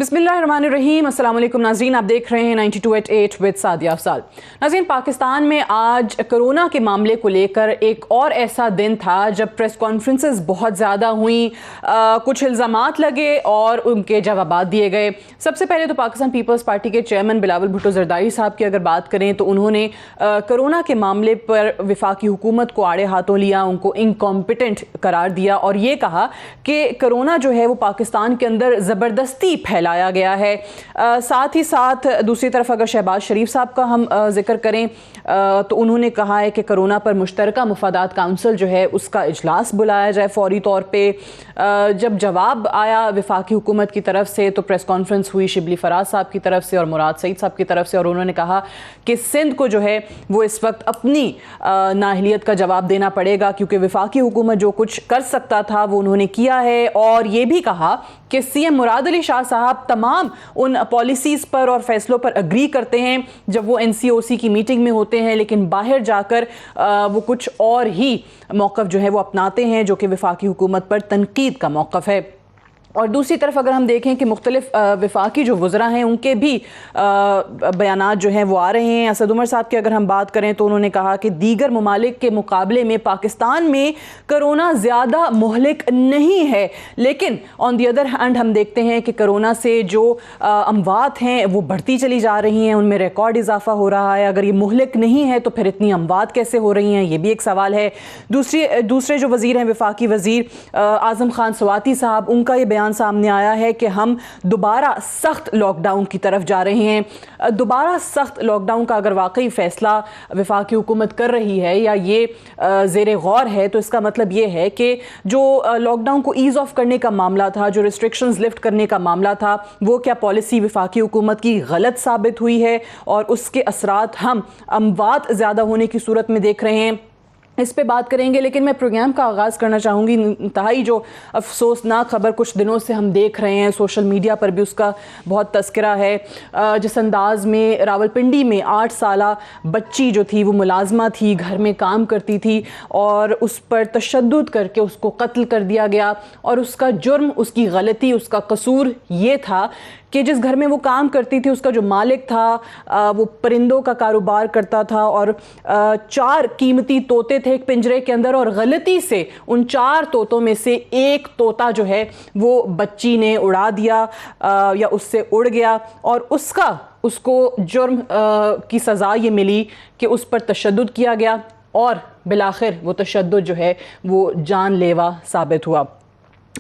बिस्मिल्लाहिर्रहमानिर्रहीम। अस्सलाम वालेकुम नाज़रीन, आप देख रहे हैं 92.8 विद सादिया अफजाल। नाज़रीन, पाकिस्तान में आज कोरोना के मामले को लेकर एक और ऐसा दिन था जब प्रेस कॉन्फ्रेंसेस बहुत ज़्यादा हुई, कुछ इल्ज़ामात लगे और उनके जवाबात दिए गए। सबसे पहले तो पाकिस्तान पीपल्स पार्टी के चेयरमैन बिलावल भुट्टो ज़रदारी साहब की अगर बात करें तो उन्होंने कोरोना के मामले पर वफाकी हुकूमत को आड़े हाथों लिया, उनको इनकॉम्पिटेंट करार दिया और ये कहा कि कोरोना जो है वो पाकिस्तान के अंदर ज़बरदस्ती फैलाया गया है। साथ ही साथ दूसरी तरफ अगर शहबाज शरीफ साहब का हम जिक्र करें तो उन्होंने कहा है कि कोरोना पर मुश्तरका मुफादात काउंसिल जो है उसका इजलास बुलाया जाए फौरी तौर पे। जब जवाब आया वफाकी हुकूमत की तरफ से तो प्रेस कॉन्फ्रेंस हुई शिबली फराज साहब की तरफ से और मुराद सईद साहब की तरफ से, और उन्होंने कहा कि सिंध को जो है वो इस वक्त अपनी नाअहलियत का जवाब देना पड़ेगा क्योंकि वफाकी हुकूमत जो कुछ कर सकता था वो उन्होंने किया है। और ये भी कहा कि सीएम मुराद अली शाह साहब तमाम उन पॉलिसीज़ पर और फैसलों पर अग्री करते हैं जब वो NCOC की मीटिंग में होते हैं, लेकिन बाहर जाकर वो कुछ और ही मौक़िफ़ जो है वो अपनाते हैं जो कि वफाकी हुकूमत पर तनकीद का मौक़िफ़ है। और दूसरी तरफ अगर हम देखें कि मुख्तलिफ वफाकी जो वज़रा हैं उनके भी बयानात जो हैं वो आ रहे हैं। असद उमर साहब की अगर हम बात करें तो उन्होंने कहा कि दीगर ममालिक के मुकाबले में पाकिस्तान में कोरोना ज़्यादा मुहलिक नहीं है, लेकिन ऑन दी अदर हैंड हम देखते हैं कि कोरोना से जो अमवात हैं वो बढ़ती चली जा रही हैं, उनमें रिकॉर्ड इजाफा हो रहा है। अगर ये मुहलिक नहीं है तो फिर इतनी अमवात कैसे हो रही हैं, ये भी एक सवाल है। दूसरे जो वज़ीर हैं वफाकी वज़ीर आज़म खान स्वाति साहब, उनका ये सामने आया है कि हम दोबारा सख्त लॉकडाउन की तरफ जा रहे हैं। दोबारा सख्त लॉकडाउन का अगर वाकई फैसला वफाकी हुकूमत कर रही है या ये ज़ेरे गौर है तो इसका मतलब ये है कि जो लॉकडाउन को ईज़ ऑफ करने का मामला था, जो रिस्ट्रिक्शंस लिफ्ट करने का मामला था, वो क्या पॉलिसी वफाकी हुकूमत की गलत साबित हुई है और उसके असरात हम अमवात ज़्यादा होने की सूरत में देख रहे हैं। इस पे बात करेंगे, लेकिन मैं प्रोग्राम का आगाज़ करना चाहूँगी इंतहाई जो अफसोसनाक ख़बर कुछ दिनों से हम देख रहे हैं, सोशल मीडिया पर भी उसका बहुत तस्करा है। जिस अंदाज़ में रावलपिंडी में 8 साला बच्ची जो थी वो मुलाजमा थी, घर में काम करती थी और उस पर तशद्दुद करके उसको कत्ल कर दिया गया। और उसका जुर्म, उसकी गलती, उसका कसूर ये था कि जिस घर में वो काम करती थी उसका जो मालिक था वो परिंदों का कारोबार करता था और 4 कीमती तोते थे एक पिंजरे के अंदर, और गलती से उन 4 तोतों में से एक तोता जो है वो बच्ची ने उड़ा दिया या उससे उड़ गया और उसको जुर्म की सज़ा ये मिली कि उस पर तशद्दुद किया गया और बिलाखिर वो तशद्दुद जो है वो जानलेवा साबित हुआ।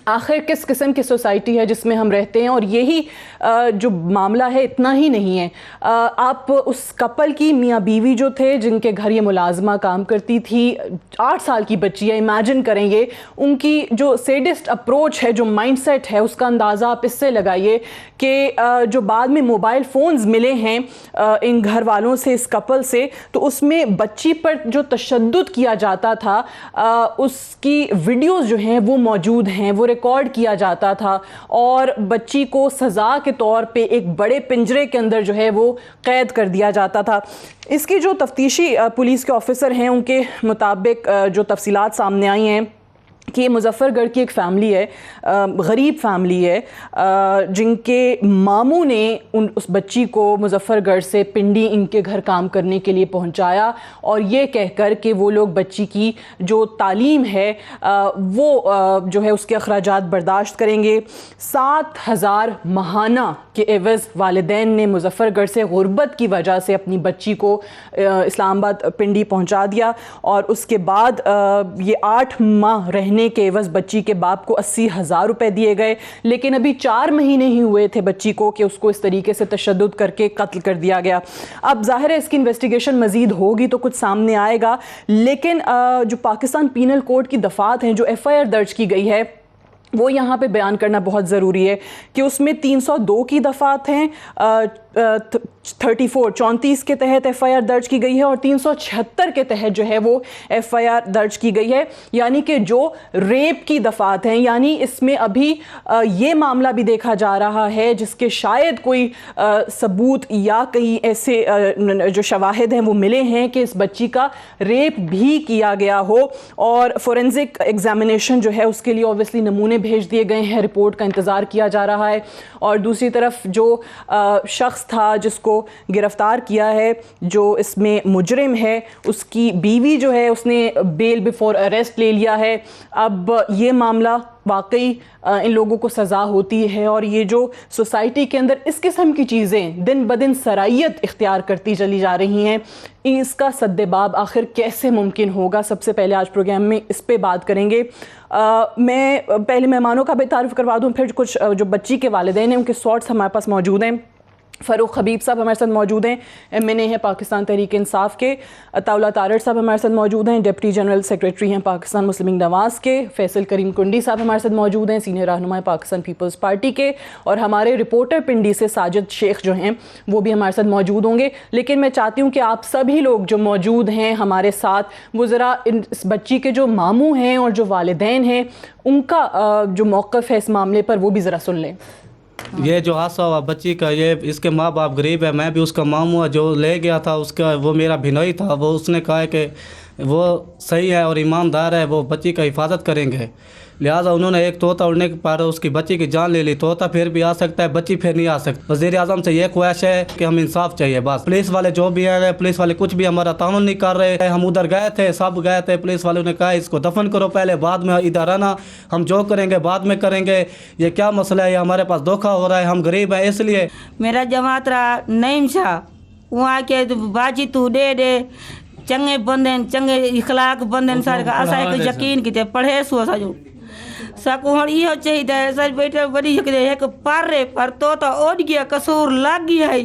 आखिर किस किस्म की सोसाइटी है जिसमें हम रहते हैं। और यही जो मामला है इतना ही नहीं है, आप उस कपल की मियाँ बीवी जो थे जिनके घर ये मुलाजमा काम करती थी, 8 साल की बच्ची है, इमेजिन करेंगे उनकी जो सेडिस्ट अप्रोच है, जो माइंडसेट है, उसका अंदाज़ा आप इससे लगाइए कि जो बाद में मोबाइल फ़ोन्स मिले हैं इन घर वालों से, इस कपल से, तो उसमें बच्ची पर जो तशद्दुद किया जाता था उसकी वीडियोज़ जो हैं वो मौजूद हैं, वो रिकॉर्ड किया जाता था और बच्ची को सज़ा के तौर पे एक बड़े पिंजरे के अंदर जो है वो कैद कर दिया जाता था। इसकी जो तफ्तीशी पुलिस के ऑफिसर हैं उनके मुताबिक जो तफसीलात सामने आई हैं कि मुजफ्फरगढ़ की एक फ़ैमिली है, गरीब फैमिली है, जिनके मामू ने उस बच्ची को मुजफ्फरगढ़ से पिंडी इनके घर काम करने के लिए पहुंचाया और ये कहकर कि वो लोग बच्ची की जो तालीम है वो जो है उसके अखराजात बर्दाश्त करेंगे। 7,000 माहाना के एवज़ वालिदैन ने मुजफ्फरगढ़ से गुर्बत की वजह से अपनी बच्ची को इस्लामाबाद पिंडी पहुंचा दिया और उसके बाद ये 8 माह रहने के एवज़ बच्ची के बाप को 80,000 रुपए दिए गए, लेकिन अभी 4 महीने ही हुए थे बच्ची को कि उसको इस तरीके से तशद्दुद करके कत्ल कर दिया गया। अब जाहिर है इसकी इन्वेस्टिगेशन मज़ीद होगी तो कुछ सामने आएगा, लेकिन जो पाकिस्तान पीनल कोड की दफ़ात हैं, जो FIR दर्ज की गई है, वो यहाँ पे बयान करना बहुत ज़रूरी है कि उसमें 302 की दफ़ात हैं, 34 के तहत FIR दर्ज की गई है और 376 के तहत जो है वो FIR दर्ज की गई है, यानी कि जो रेप की दफात हैं, यानी इसमें अभी ये मामला भी देखा जा रहा है जिसके शायद कोई सबूत या कहीं ऐसे जो शवाहिद हैं वो मिले हैं कि इस बच्ची का रेप भी किया गया हो, और फोरेंसिक एग्जामिनेशन जो है उसके लिए ऑब्वियसली नमूने भेज दिए गए हैं, रिपोर्ट का इंतज़ार किया जा रहा है। और दूसरी तरफ जो शख्स था जिसको गिरफ्तार किया है, जो इसमें मुजरिम है, उसकी बीवी जो है उसने बेल बिफोर अरेस्ट ले लिया है। अब ये मामला वाकई इन लोगों को सज़ा होती है, और ये जो सोसाइटी के अंदर इस किस्म की चीज़ें दिन ब दिन सरायत इख्तियार करती चली जा रही हैं, इसका सद्देबाब आखिर कैसे मुमकिन होगा, सबसे पहले आज प्रोग्राम में इस पे बात करेंगे। मैं पहले मेहमानों का भी तारुफ करवा दूँ, फिर कुछ जो बच्ची के वालिदैन हैं उनके शॉर्ट्स हमारे पास मौजूद हैं। फ़ारूक हबीब साहब हमारे साथ मौजूद हैं, MNA हैं पाकिस्तान तहरीक इंसाफ के। अताउल्ला तारड़ साहब हमारे साथ मौजूद हैं, डिप्टी जनरल सेक्रेटरी हैं पाकिस्तान मुस्लिम लीग नवाज़ के। फैसल करीम कुंडी साहब हमारे साथ मौजूद हैं, सीनियर रहनुमा पाकिस्तान पीपल्स पार्टी के। और हमारे रिपोर्टर पिंडी से साजिद शेख जो हैं वो भी हमारे साथ मौजूद होंगे। लेकिन मैं चाहती हूँ कि आप सभी लोग जो मौजूद हैं हमारे साथ, वो ज़रा इस बच्ची के जो मामू हैं और जो वालिदैन हैं उनका जो मौक़िफ़ है इस मामले पर वो भी ज़रा सुन लें। ये जो हादसा हुआ बच्ची का, ये इसके माँ बाप गरीब है, मैं भी उसका मामू, जो ले गया था उसका वो मेरा भिनोई था, वो उसने कहा कि वो सही है और ईमानदार है, वो बच्ची का हिफाजत करेंगे, लिहाजा उन्होंने एक तोता उड़ने के पर उसकी बच्ची की जान ले ली। तोता फिर भी आ सकता है, बच्ची फिर नहीं आ सकती। वज़ीर आज़म से ये ख्वाहिश है कि हम इंसाफ चाहिए बस। पुलिस वाले जो भी हैं, पुलिस वाले कुछ भी हमारा ताउन नहीं कर रहे। हम उधर गए थे, सब गए थे, पुलिस वालों ने कहा इसको दफन करो पहले, बाद में इधर आना, हम जो करेंगे बाद में करेंगे। ये क्या मसला है, ये हमारे पास धोखा हो रहा है, हम गरीब हैं इसलिए। मेरा जमात रहा नईम शाह, वहाँ के बाजी तू दे चंगे बंदन, चंगे इखलाक बंदन सारे का असा एक यकीन किते पढ़े सो सजो साकू हण इहो चाहिए सर बेटा बड़ी एक पर तो ओड गया, कसूर लग गया है,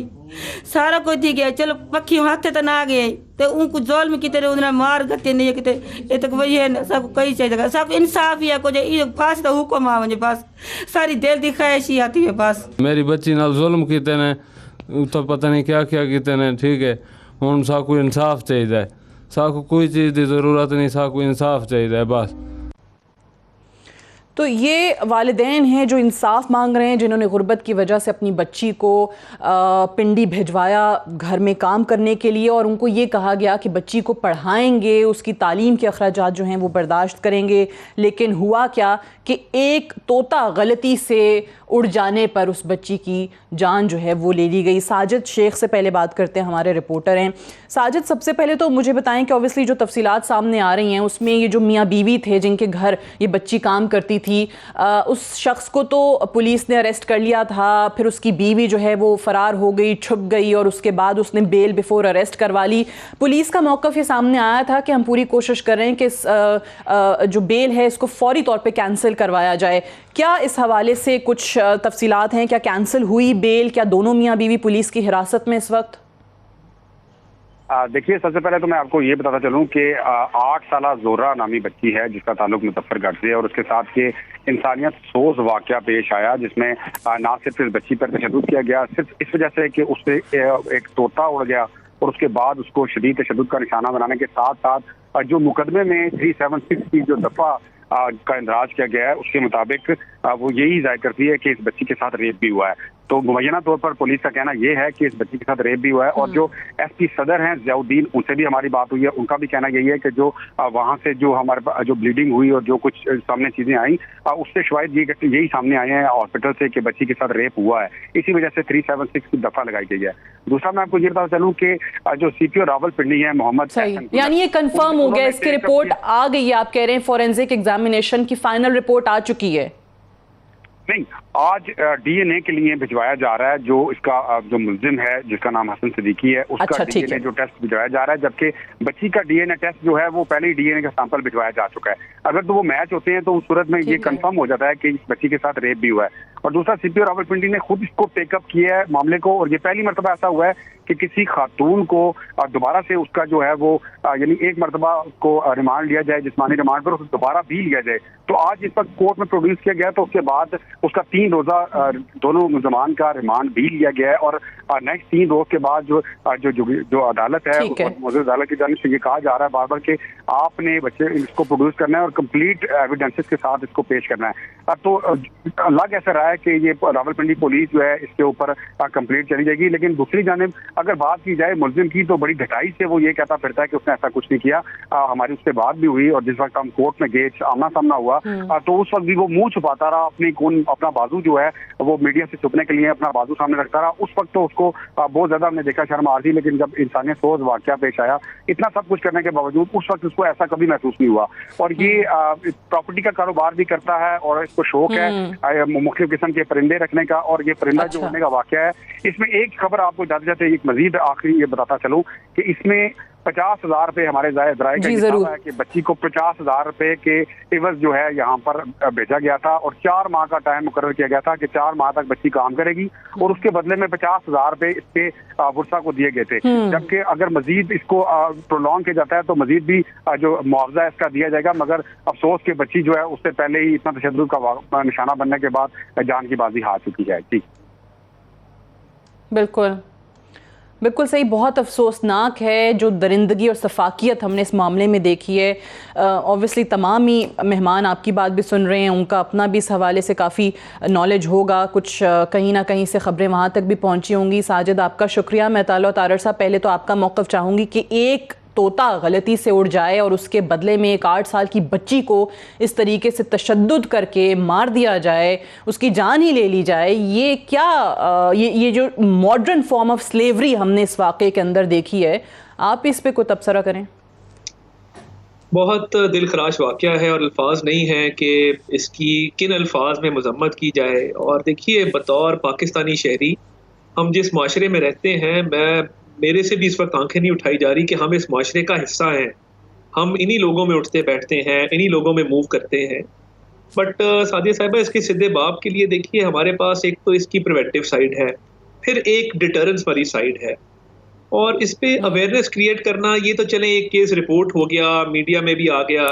सारा कुछ थी गया, चलो पक्षी हाथ तो ना गए तो उनको जोल में कितने उन्हें मार गते नहीं किते ये तक वही है सब कई चाहिए, सब इंसाफ ही है कुछ पास तो हुक्म आ मुझे बस सारी दिल की ख्वाहिश आती है बस। मेरी बच्ची नाल जुल्म किते ने तो पता नहीं क्या क्या किते ने, ठीक है हुण साकू इंसाफ चाहिए, साकू कोई चीज़ की ज़रूरत नहीं, साकू इंसाफ चाहिए बस। तो ये वालिदैन हैं जो इंसाफ मांग रहे हैं, जिन्होंने गुर्बत की वजह से अपनी बच्ची को पिंडी भिजवाया घर में काम करने के लिए, और उनको ये कहा गया कि बच्ची को पढ़ाएंगे, उसकी तालीम के अखराजात जो हैं वो बर्दाश्त करेंगे। लेकिन हुआ क्या कि एक तोता गलती से उड़ जाने पर उस बच्ची की जान जो है वो ले ली गई। साजिद शेख से पहले बात करते हैं, हमारे रिपोर्टर हैं। साजिद, सबसे पहले तो मुझे बताएं कि ऑब्वियसली जो तफसीलात सामने आ रही हैं उसमें ये जो मियाँ बीवी थे जिनके घर ये बच्ची काम करती थी, उस शख्स को तो पुलिस ने अरेस्ट कर लिया था, फिर उसकी बीवी जो है वो फरार हो गई, छुप गई, और उसके बाद उसने बेल बिफोर अरेस्ट करवा ली। पुलिस का मौक़िफ़ ये सामने आया था कि हम पूरी कोशिश कर रहे हैं कि इस जो बेल है इसको फौरी तौर पे कैंसिल करवाया जाए। क्या इस हवाले से कुछ तफसीलात हैं, क्या कैंसिल हुई बेल, क्या दोनों मियाँ बीवी पुलिस की हिरासत में इस वक्त? देखिए, सबसे पहले तो मैं आपको ये बताता चलूं कि 8 साला जोरा नामी बच्ची है जिसका ताल्लुक मुजफ्फरगढ़ से, और उसके साथ के इंसानियत सोज वाकया पेश आया जिसमें ना सिर्फ इस बच्ची पर तशद्दुद किया गया, सिर्फ इस वजह से कि उससे एक तोता उड़ गया और उसके बाद उसको शदीद तशद्दुद का निशाना बनाने के साथ साथ जो मुकदमे में 376 की जो दफा का इंदराज किया गया है उसके मुताबिक वो यही जाहिर करती है कि इस बच्ची के साथ रेप भी हुआ है। तो मुबैना तौर पर पुलिस का कहना यह है कि इस बच्ची के साथ रेप भी हुआ है, और जो SP सदर हैं ज़ियाउद्दीन, उनसे भी हमारी बात हुई है, उनका भी कहना यही है कि जो वहाँ से जो हमारे जो ब्लीडिंग हुई और जो कुछ सामने चीज़ें आई उससे शायद यही सामने आए हैं हॉस्पिटल से कि बच्ची के साथ रेप हुआ है, इसी वजह से 376 की दफा लगाई गई है। दूसरा मैं आपको ये बताता चलूँ कि जो CPO रावलपिंडी है मोहम्मद, यानी ये कंफर्म हो गया, इसकी रिपोर्ट आ गई है, आप कह रहे हैं फोरेंसिक एग्जामिनेशन की फाइनल रिपोर्ट आ चुकी है? नहीं, आज DNA के लिए भिजवाया जा रहा है, जो इसका जो मुल्जिम है जिसका नाम हसन सिद्दीकी है उसका अच्छा, DNA जो टेस्ट भिजवाया जा रहा है, जबकि बच्ची का DNA टेस्ट जो है वो पहले ही DNA का सैंपल भिजवाया जा चुका है। अगर तो वो मैच होते हैं तो उस सूरत में ये कंफर्म हो जाता है कि इस बच्ची के साथ रेप भी हुआ है। और दूसरा सीपीओ रावलपिंडी ने खुद इसको टेकअप किया है मामले को, और ये पहली मरतबा ऐसा हुआ है कि किसी खातून को दोबारा से उसका जो है वो यानी एक मरतबा उसको रिमांड लिया जाए, जिस्मानी रिमांड पर, उसे दोबारा भी लिया जाए। तो आज इस वक्त कोर्ट में प्रोड्यूस किया गया, तो उसके बाद उसका 3 रोजा दोनों मुलजमान का रिमांड भी लिया गया है, और नेक्स्ट 3 रोज के बाद जो अदालत है मौजूद अदालत की जानिब से ये कहा जा रहा है बार बार कि आपने बच्चे इसको प्रोड्यूस करना है और कंप्लीट एविडेंसेस के साथ इसको पेश करना है। तो लग ऐसा रहा है कि ये रावलपिंडी पुलिस जो है इसके ऊपर कंप्लीट चली जाएगी। लेकिन दूसरी जानिब अगर बात की जाए मुलजिम की, तो बड़ी ढटाई से वो ये कहता फिरता है कि उसने ऐसा कुछ नहीं किया। हमारी उससे बात भी हुई, और जिस वक्त हम कोर्ट में गए, आमना सामना हुआ, तो उस वक्त भी वो मुंह छुपाता रहा, अपना बाजू जो है वो मीडिया से छुपने के लिए अपना बाजू सामने रखता रहा। उस वक्त तो उसको बहुत ज्यादा हमने देखा शर्म आ रही, लेकिन जब इंसानियत सोज वाकया पेश आया, इतना सब कुछ करने के बावजूद उस वक्त उसको ऐसा कभी महसूस नहीं हुआ। और ये प्रॉपर्टी का कारोबार भी करता है और इसको शौक है मुख्तलिफ किस्म के परिंदे रखने का, और ये परिंदा जो होने का वाकया है, इसमें एक खबर आपको जाते जाते एक मजीद आखिरी ये बताता चलूं कि इसमें 50,000 रुपए हमारे जराए का हिसाब है कि बच्ची को 50,000 रुपए के इवज जो है यहाँ पर भेजा गया था, और 4 माह का टाइम मुकर्रर किया गया था कि 4 माह तक बच्ची काम करेगी, और उसके बदले में 50,000 रुपए इसके वर्षा को दिए गए थे। जबकि अगर मजीद इसको प्रोलॉन्ग किया जाता है तो मजीद भी जो मुआवजा इसका दिया जाएगा, मगर अफसोस कि बच्ची जो है उससे पहले ही इतना तशद्दुद का निशाना बनने के बाद जान की बाजी हार चुकी है। जी बिल्कुल सही, बहुत अफसोसनाक है जो दरिंदगी और सफाकियत हमने इस मामले में देखी है। ऑब्वियसली तमाम ही मेहमान आपकी बात भी सुन रहे हैं, उनका अपना भी इस हवाले से काफ़ी नॉलेज होगा, कुछ कहीं ना कहीं से ख़बरें वहाँ तक भी पहुँची होंगी। साजिद आपका शुक्रिया। मैं तालो तारर साहब, पहले तो आपका मौक़िफ़ चाहूँगी कि एक तोता गलती से उड़ जाए और उसके बदले में एक 8 साल की बच्ची को इस तरीके से तशद्दुद करके मार दिया जाए, उसकी जान ही ले ली जाए, ये क्या ये जो मॉडर्न फॉर्म ऑफ स्लेवरी हमने इस वाक़े के अंदर देखी है, आप इस पे कोई तबसरा करें। बहुत दिलखराश वाक़या है और अल्फाज नहीं है कि इसकी किन अल्फाज में मजम्मत की जाए। और देखिए, बतौर पाकिस्तानी शहरी हम जिस माशरे में रहते हैं, मेरे से भी इस वक्त आंखें नहीं उठाई जा रही कि हम इस माशरे का हिस्सा हैं। हम इन्हीं लोगों में उठते बैठते हैं, इन्हीं लोगों में मूव करते हैं। बट सादिया साहिबा, इसके सीधे बाप के लिए देखिए, हमारे पास एक तो इसकी प्रिवेंटिव साइड है, फिर एक डिटरेंस वाली साइड है, और इस पे अवेयरनेस क्रिएट करना, ये तो चले एक केस रिपोर्ट हो गया, मीडिया में भी आ गया,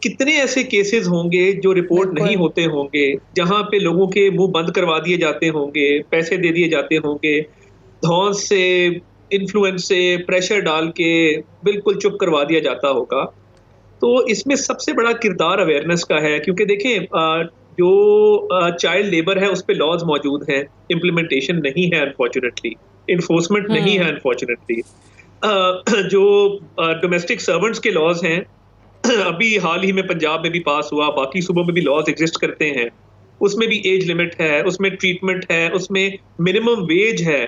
कितने ऐसे केसेस होंगे जो रिपोर्ट नहीं होते होंगे, जहाँ पे लोगों के मुंह बंद करवा दिए जाते होंगे, पैसे दे दिए जाते होंगे, धौंस से, इन्फ्लुएंस से, प्रेशर डाल के बिल्कुल चुप करवा दिया जाता होगा। तो इसमें सबसे बड़ा किरदार अवेयरनेस का है, क्योंकि देखें, जो चाइल्ड लेबर है उस पे लॉज मौजूद हैं, इम्प्लीमेंटेशन नहीं है अनफॉर्चुनेटली, इन्फोर्समेंट नहीं है अनफॉर्चुनेटली। जो डोमेस्टिक सर्वेंट्स के लॉज हैं, अभी हाल ही में पंजाब में भी पास हुआ, बाकी सूबों में भी लॉज एग्जिस्ट करते हैं, उसमें भी एज लिमिट है, उसमें ट्रीटमेंट है, उसमें मिनिमम वेज है।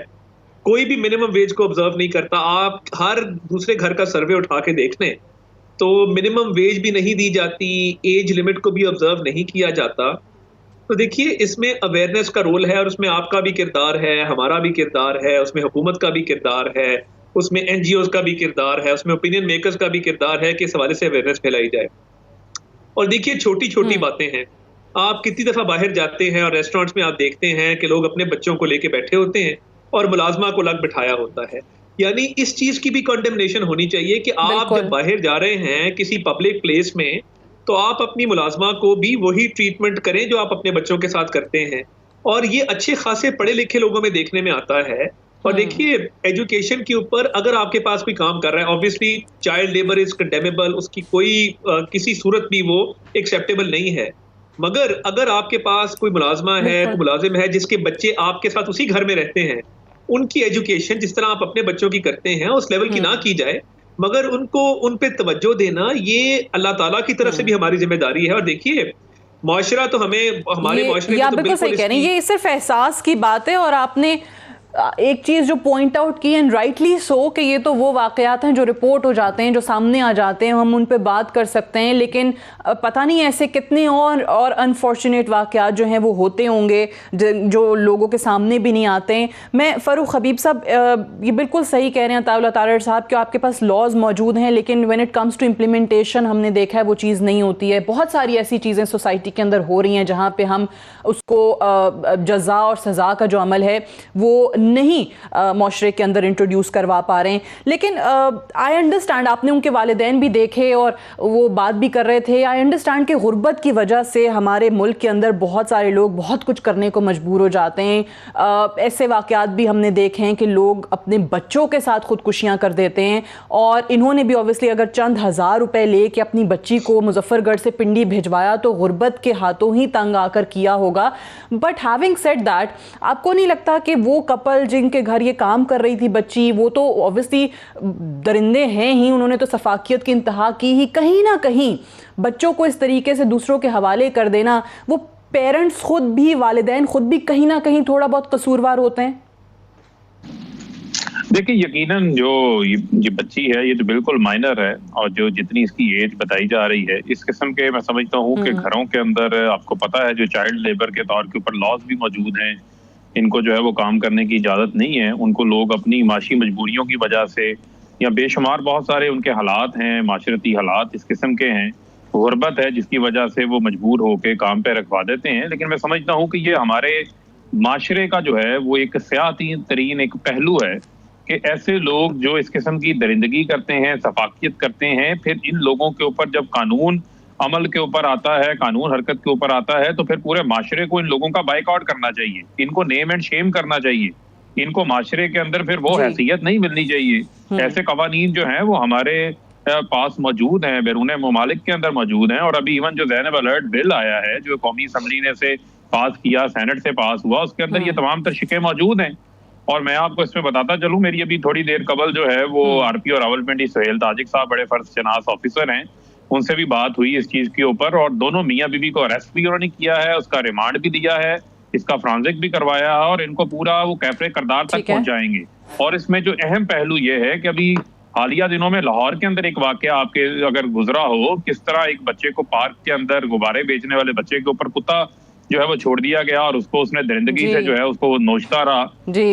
कोई भी मिनिमम वेज को ऑब्जर्व नहीं करता। आप हर दूसरे घर का सर्वे उठा के देख लें तो मिनिमम वेज भी नहीं दी जाती, एज लिमिट को भी ऑब्जर्व नहीं किया जाता। तो देखिए, इसमें अवेयरनेस का रोल है, और उसमें आपका भी किरदार है, हमारा भी किरदार है, उसमें हुकूमत का भी किरदार है, उसमें NGOs का भी किरदार है, उसमें ओपिनियन मेकर्स का भी किरदार है कि इस हवाले से अवेयरनेस फैलाई जाए। और देखिए, छोटी छोटी बातें हैं। आप कितनी दफ़ा बाहर जाते हैं और रेस्टोरेंट्स में आप देखते हैं कि लोग अपने बच्चों को लेके बैठे होते हैं और मुलाजमा को लग बिठाया होता है। यानी इस चीज की भी कंडेमनेशन होनी चाहिए कि आप जब बाहर जा रहे हैं किसी पब्लिक प्लेस में, तो आप अपनी मुलाजमा को भी वही ट्रीटमेंट करें जो आप अपने बच्चों के साथ करते हैं। और ये अच्छे खासे पढ़े लिखे लोगों में देखने में आता है। और देखिए, एजुकेशन के ऊपर अगर आपके पास कोई काम कर रहा है, obviously child labour is condemnable, उसकी कोई किसी सूरत भी वो एक्सेप्टेबल नहीं है। मगर अगर आपके पास कोई मुलाजमा है, कोई मुलाजिम है जिसके बच्चे आपके साथ उसी घर में रहते हैं, उनकी एजुकेशन जिस तरह आप अपने बच्चों की करते हैं उस लेवल की ना की जाए, मगर उनको उन पे तवज्जो देना, ये अल्लाह ताला की तरफ से भी हमारी जिम्मेदारी है। और देखिए, माशरा तो हमें, हमारे माशरे में तो बिल्कुल सही कह रहे हैं, ये सिर्फ एहसास की बात है। और आपने एक चीज़ जो पॉइंट आउट की एंड राइटली सो कि ये तो वो वाक़यात हैं जो रिपोर्ट हो जाते हैं, जो सामने आ जाते हैं, हम उन पे बात कर सकते हैं, लेकिन पता नहीं ऐसे कितने और अनफॉर्चुनेट वाक़यात जो हैं वो होते होंगे जो लोगों के सामने भी नहीं आते हैं। मैं फ़ारूक हबीब साहब ये बिल्कुल सही कह रहे हैं अताउल्लाह तारड़ साहब कि आपके पास लॉज मौजूद हैं, लेकिन when it comes to implementation हमने देखा है वो चीज़ नहीं होती है। बहुत सारी ऐसी चीज़ें सोसाइटी के अंदर हो रही हैं जहाँ पे हम उसको जज़ा और सज़ा का जो अमल है वो नहीं माशरे के अंदर इंट्रोड्यूस करवा पा रहे हैं। लेकिन आई अंडरस्टैंड, आपने उनके वालिदैन भी देखे और वो बात भी कर रहे थे। आई अंडरस्टैंड कि गुर्बत की वजह से हमारे मुल्क के अंदर बहुत सारे लोग बहुत कुछ करने को मजबूर हो जाते हैं। ऐसे वाक़यात भी हमने देखे हैं कि लोग अपने बच्चों के साथ खुदकुशियाँ कर देते हैं, और इन्होंने भी ऑब्वियसली अगर चंद हज़ार रुपए ले के अपनी बच्ची को मुजफ्फरगढ़ से पिंडी भिजवाया तो गुर्बत के हाथों ही तंग आकर किया होगा। बट हैविंग सेड दैट, आपको नहीं लगता कि वो कपल जिनके घर ये काम कर रही थी बच्ची, वो तो ऑब्वियसली दरिंदे हैं ही, उन्होंने तो सफाकियत की इंतहा की ही, कहीं ना कहीं बच्चों को इस तरीके से दूसरों के हवाले कर देना, वो पेरेंट्स खुद भी, वालिदैन खुद भी कहीं ना कहीं थोड़ा बहुत कसूरवार होते हैं? देखिए, यकीनन जो ये बच्ची है ये तो बिल्कुल माइनर है, और जो जितनी इसकी एज बताई जा रही है, इस किस्म के मैं समझता हूँ कि घरों के अंदर आपको पता है जो चाइल्ड लेबर के तौर के ऊपर लॉज भी मौजूद हैं, इनको जो है वो काम करने की इजाज़त नहीं है। उनको लोग अपनी माशी मजबूरियों की वजह से, या बेशुमार बहुत सारे उनके हालात हैं, माशरती हालात इस किस्म के हैं, गुर्बत है जिसकी वजह से वो मजबूर होकर काम पे रखवा देते हैं। लेकिन मैं समझता हूँ कि ये हमारे माशरे का जो है वो एक सियासी तरीन एक पहलू है कि ऐसे लोग जो इस किस्म की दरिंदगी करते हैं, सफाकियत करते हैं, फिर इन लोगों के ऊपर जब कानून अमल के ऊपर आता है, कानून हरकत के ऊपर आता है, तो फिर पूरे माशरे को इन लोगों का बाइकआउट करना चाहिए, इनको नेम एंड शेम करना चाहिए, इनको माशरे के अंदर फिर वो हैसियत नहीं मिलनी चाहिए। ऐसे कवानीन जो हैं वो हमारे पास मौजूद हैं, बैरून ममालिक के अंदर मौजूद हैं, और अभी इवन जो ज़ैनब अलर्ट बिल आया है जो कौमी असम्बली ने से पास किया, सेनेट से पास हुआ, उसके अंदर ये तमाम तर शिकें मौजूद हैं। और मैं आपको इसमें बताता चलूं, मेरी अभी थोड़ी देर कबल जो है वो आरपी और रावलपिंडी सुहेल ताजिक साहब बड़े फर्ज शनास ऑफिसर हैं, उनसे भी बात हुई इस चीज के ऊपर, और दोनों मियां बीवी को अरेस्ट भी उन्होंने किया है, उसका रिमांड भी दिया है, इसका फ्रांसिक भी करवाया है, और इनको पूरा वो कैफरे करदार तक पहुंचाएंगे। और इसमें जो अहम पहलू ये है कि अभी हालिया दिनों में लाहौर के अंदर एक वाकया आपके अगर गुजरा हो, किस तरह एक बच्चे को पार्क के अंदर गुब्बारे बेचने वाले बच्चे के ऊपर कुत्ता जो है वो छोड़ दिया गया, और उसको उसने दरिंदगी से जो है उसको नोचता रहा,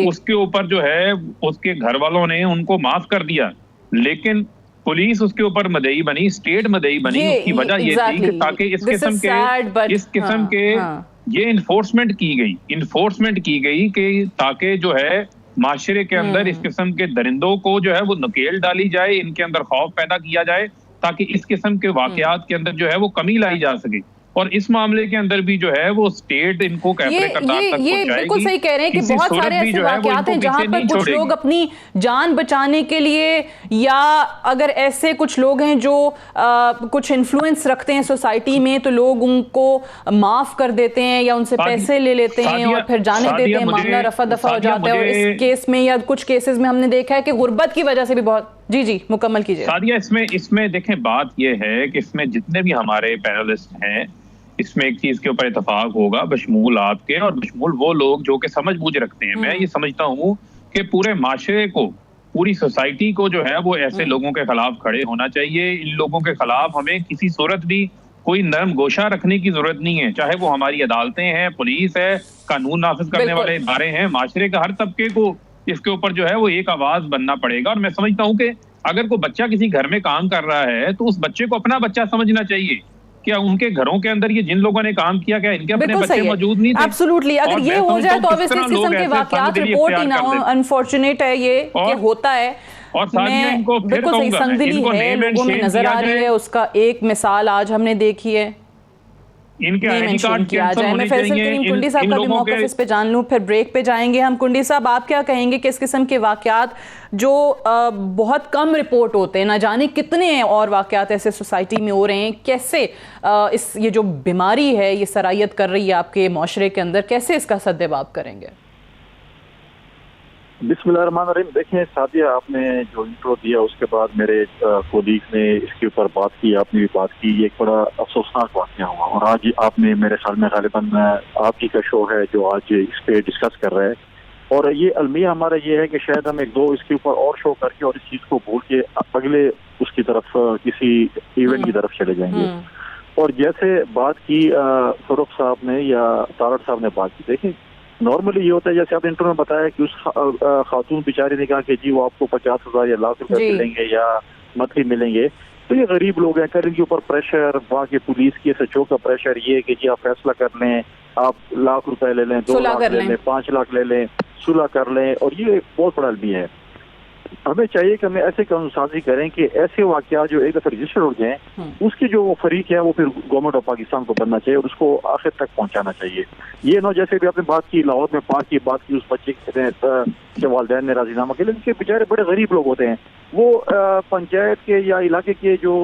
उसके ऊपर जो है उसके घर वालों ने उनको माफ कर दिया, लेकिन पुलिस उसके ऊपर मदई बनी, स्टेट मदई बनी। उसकी वजह ये थी कि ताकि इस किस्म के ये इन्फोर्समेंट की गई कि ताकि जो है माशरे के अंदर इस किस्म के दरिंदों को जो है वो नकेल डाली जाए, इनके अंदर खौफ पैदा किया जाए, ताकि इस किस्म के वाकयात के अंदर जो है वो कमी लाई जा सके। और इस मामले के अंदर भी जो है वो स्टेट इनको कैफरे करदार तक पहुंचाएगी। ये बिल्कुल सही कह रहे हैं कि बहुत सारे ऐसे वाकयात हैं जहां पर कुछ लोग अपनी जान बचाने के लिए, या अगर ऐसे कुछ लोग हैं जो कुछ इन्फ्लुएंस रखते हैं सोसाइटी में, तो लोग उनको माफ कर देते हैं या उनसे पैसे ले लेते हैं और फिर जाने देते हैं, मामला रफा दफा हो जाता है। और इस केस में या कुछ केसेस में हमने देखा है कि गुर्बत की वजह से भी बहुत। जी मुकम्मल कीजिए। सादिया, इसमें देखें, बात यह है कि इसमें जितने भी हमारे पैनलिस्ट हैं, इसमें एक चीज के ऊपर इत्तेफाक होगा, बशमूल आपके और बशमूल वो लोग जो कि समझ बूझ रखते हैं। मैं ये समझता हूँ कि पूरे माशरे को, पूरी सोसाइटी को जो है वो ऐसे लोगों के खिलाफ खड़े होना चाहिए। इन लोगों के खिलाफ हमें किसी सूरत भी कोई नरम गोशा रखने की जरूरत नहीं है, चाहे वो हमारी अदालतें हैं, पुलिस है, कानून नाफिज करने वाले इदारे हैं, माशरे का हर तबके को इसके ऊपर जो है वो एक आवाज बनना पड़ेगा। और मैं समझता हूँ कि अगर कोई बच्चा किसी घर में काम कर रहा है तो उस बच्चे को अपना बच्चा समझना चाहिए। क्या उनके घरों के अंदर ये जिन लोगों ने काम किया, क्या इनके अपने बच्चे मौजूद नहीं थे? एब्सोल्युटली। अगर ये हो जाए तो ऑब्वियसली इस किस्म के वाकयात रिपोर्ट ही ना हो। अनफॉर्चुनेट है ये कि होता है। और इनको बिल्कुल सही संगदिली है लोगों में नजर आ रही है, उसका एक मिसाल आज हमने देखी है। इनके आईडी कार्ड किया जाए। मैं फैसल करीम कुंडी साहब का भी मौक़िफ़ इस पे जान लूं, फिर ब्रेक पे जाएंगे हम। कुंडी साहब, आप क्या कहेंगे कि इस किस्म के वाकयात जो बहुत कम रिपोर्ट होते हैं, ना जाने कितने और वाकयात ऐसे सोसाइटी में हो रहे हैं, कैसे ये जो बीमारी है ये सरायत कर रही है आपके माशरे के अंदर, कैसे इसका सद्देबाब करेंगे? बिस्मिल्लाहिर्रहमानिर्रहीम। देखें सादिया, आपने जो इंट्रो दिया उसके बाद मेरे कोलीग ने इसके ऊपर बात की, आपने भी बात की, ये एक बड़ा अफसोसनाक वाक़या हुआ। और आज आपने, मेरे ख्याल में गालिबन आप ही का शो है जो आज इस पे डिस्कस कर रहे हैं, और ये अलमिया हमारा ये है कि शायद हम एक दो इसके ऊपर और शो करके और इस चीज को भूल के अगले उसकी तरफ किसी इवेंट की तरफ चले जाएंगे। और जैसे बात की फरूख साहब ने या तारड़ साहब ने बात की, देखिए नॉर्मली ये होता है जैसे आपने इंटरव्यू में बताया कि उस खातून बेचारी ने कहा कि जी वो आपको 50,000 या लाख रुपए मिलेंगे या मंथली मिलेंगे। तो ये गरीब लोग हैं, कर इनके ऊपर प्रेशर, वहाँ के पुलिस की SHO का प्रेशर ये कि जी आप फैसला कर लें, आप लाख रुपए ले लें, 2 लाख ले लें, 5 लाख ले लें, सुलह कर लें। और ये बहुत बड़ा अलमी है। हमें चाहिए कि हमें ऐसे कानून साजी करें कि ऐसे वाकया जो एक दफा रजिस्टर हो जाए उसके जो वो फरीक है वो फिर गवर्नमेंट ऑफ पाकिस्तान को बनना चाहिए और उसको आखिर तक पहुंचाना चाहिए। ये ना जैसे भी आपने बात की लाहौर में 5 की बात की, उस बच्चे के वालिदैन ने राजीनामा किया, लेकिन बेचारे बड़े गरीब लोग होते हैं, वो पंचायत के या इलाके के जो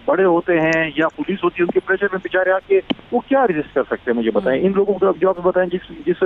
बड़े होते हैं या पुलिस होती है उनके प्रेशर में बेचारे आके वो क्या रजिस्ट कर सकते हैं? मुझे बताएं। इन लोगों को जो आपने बताएं जिस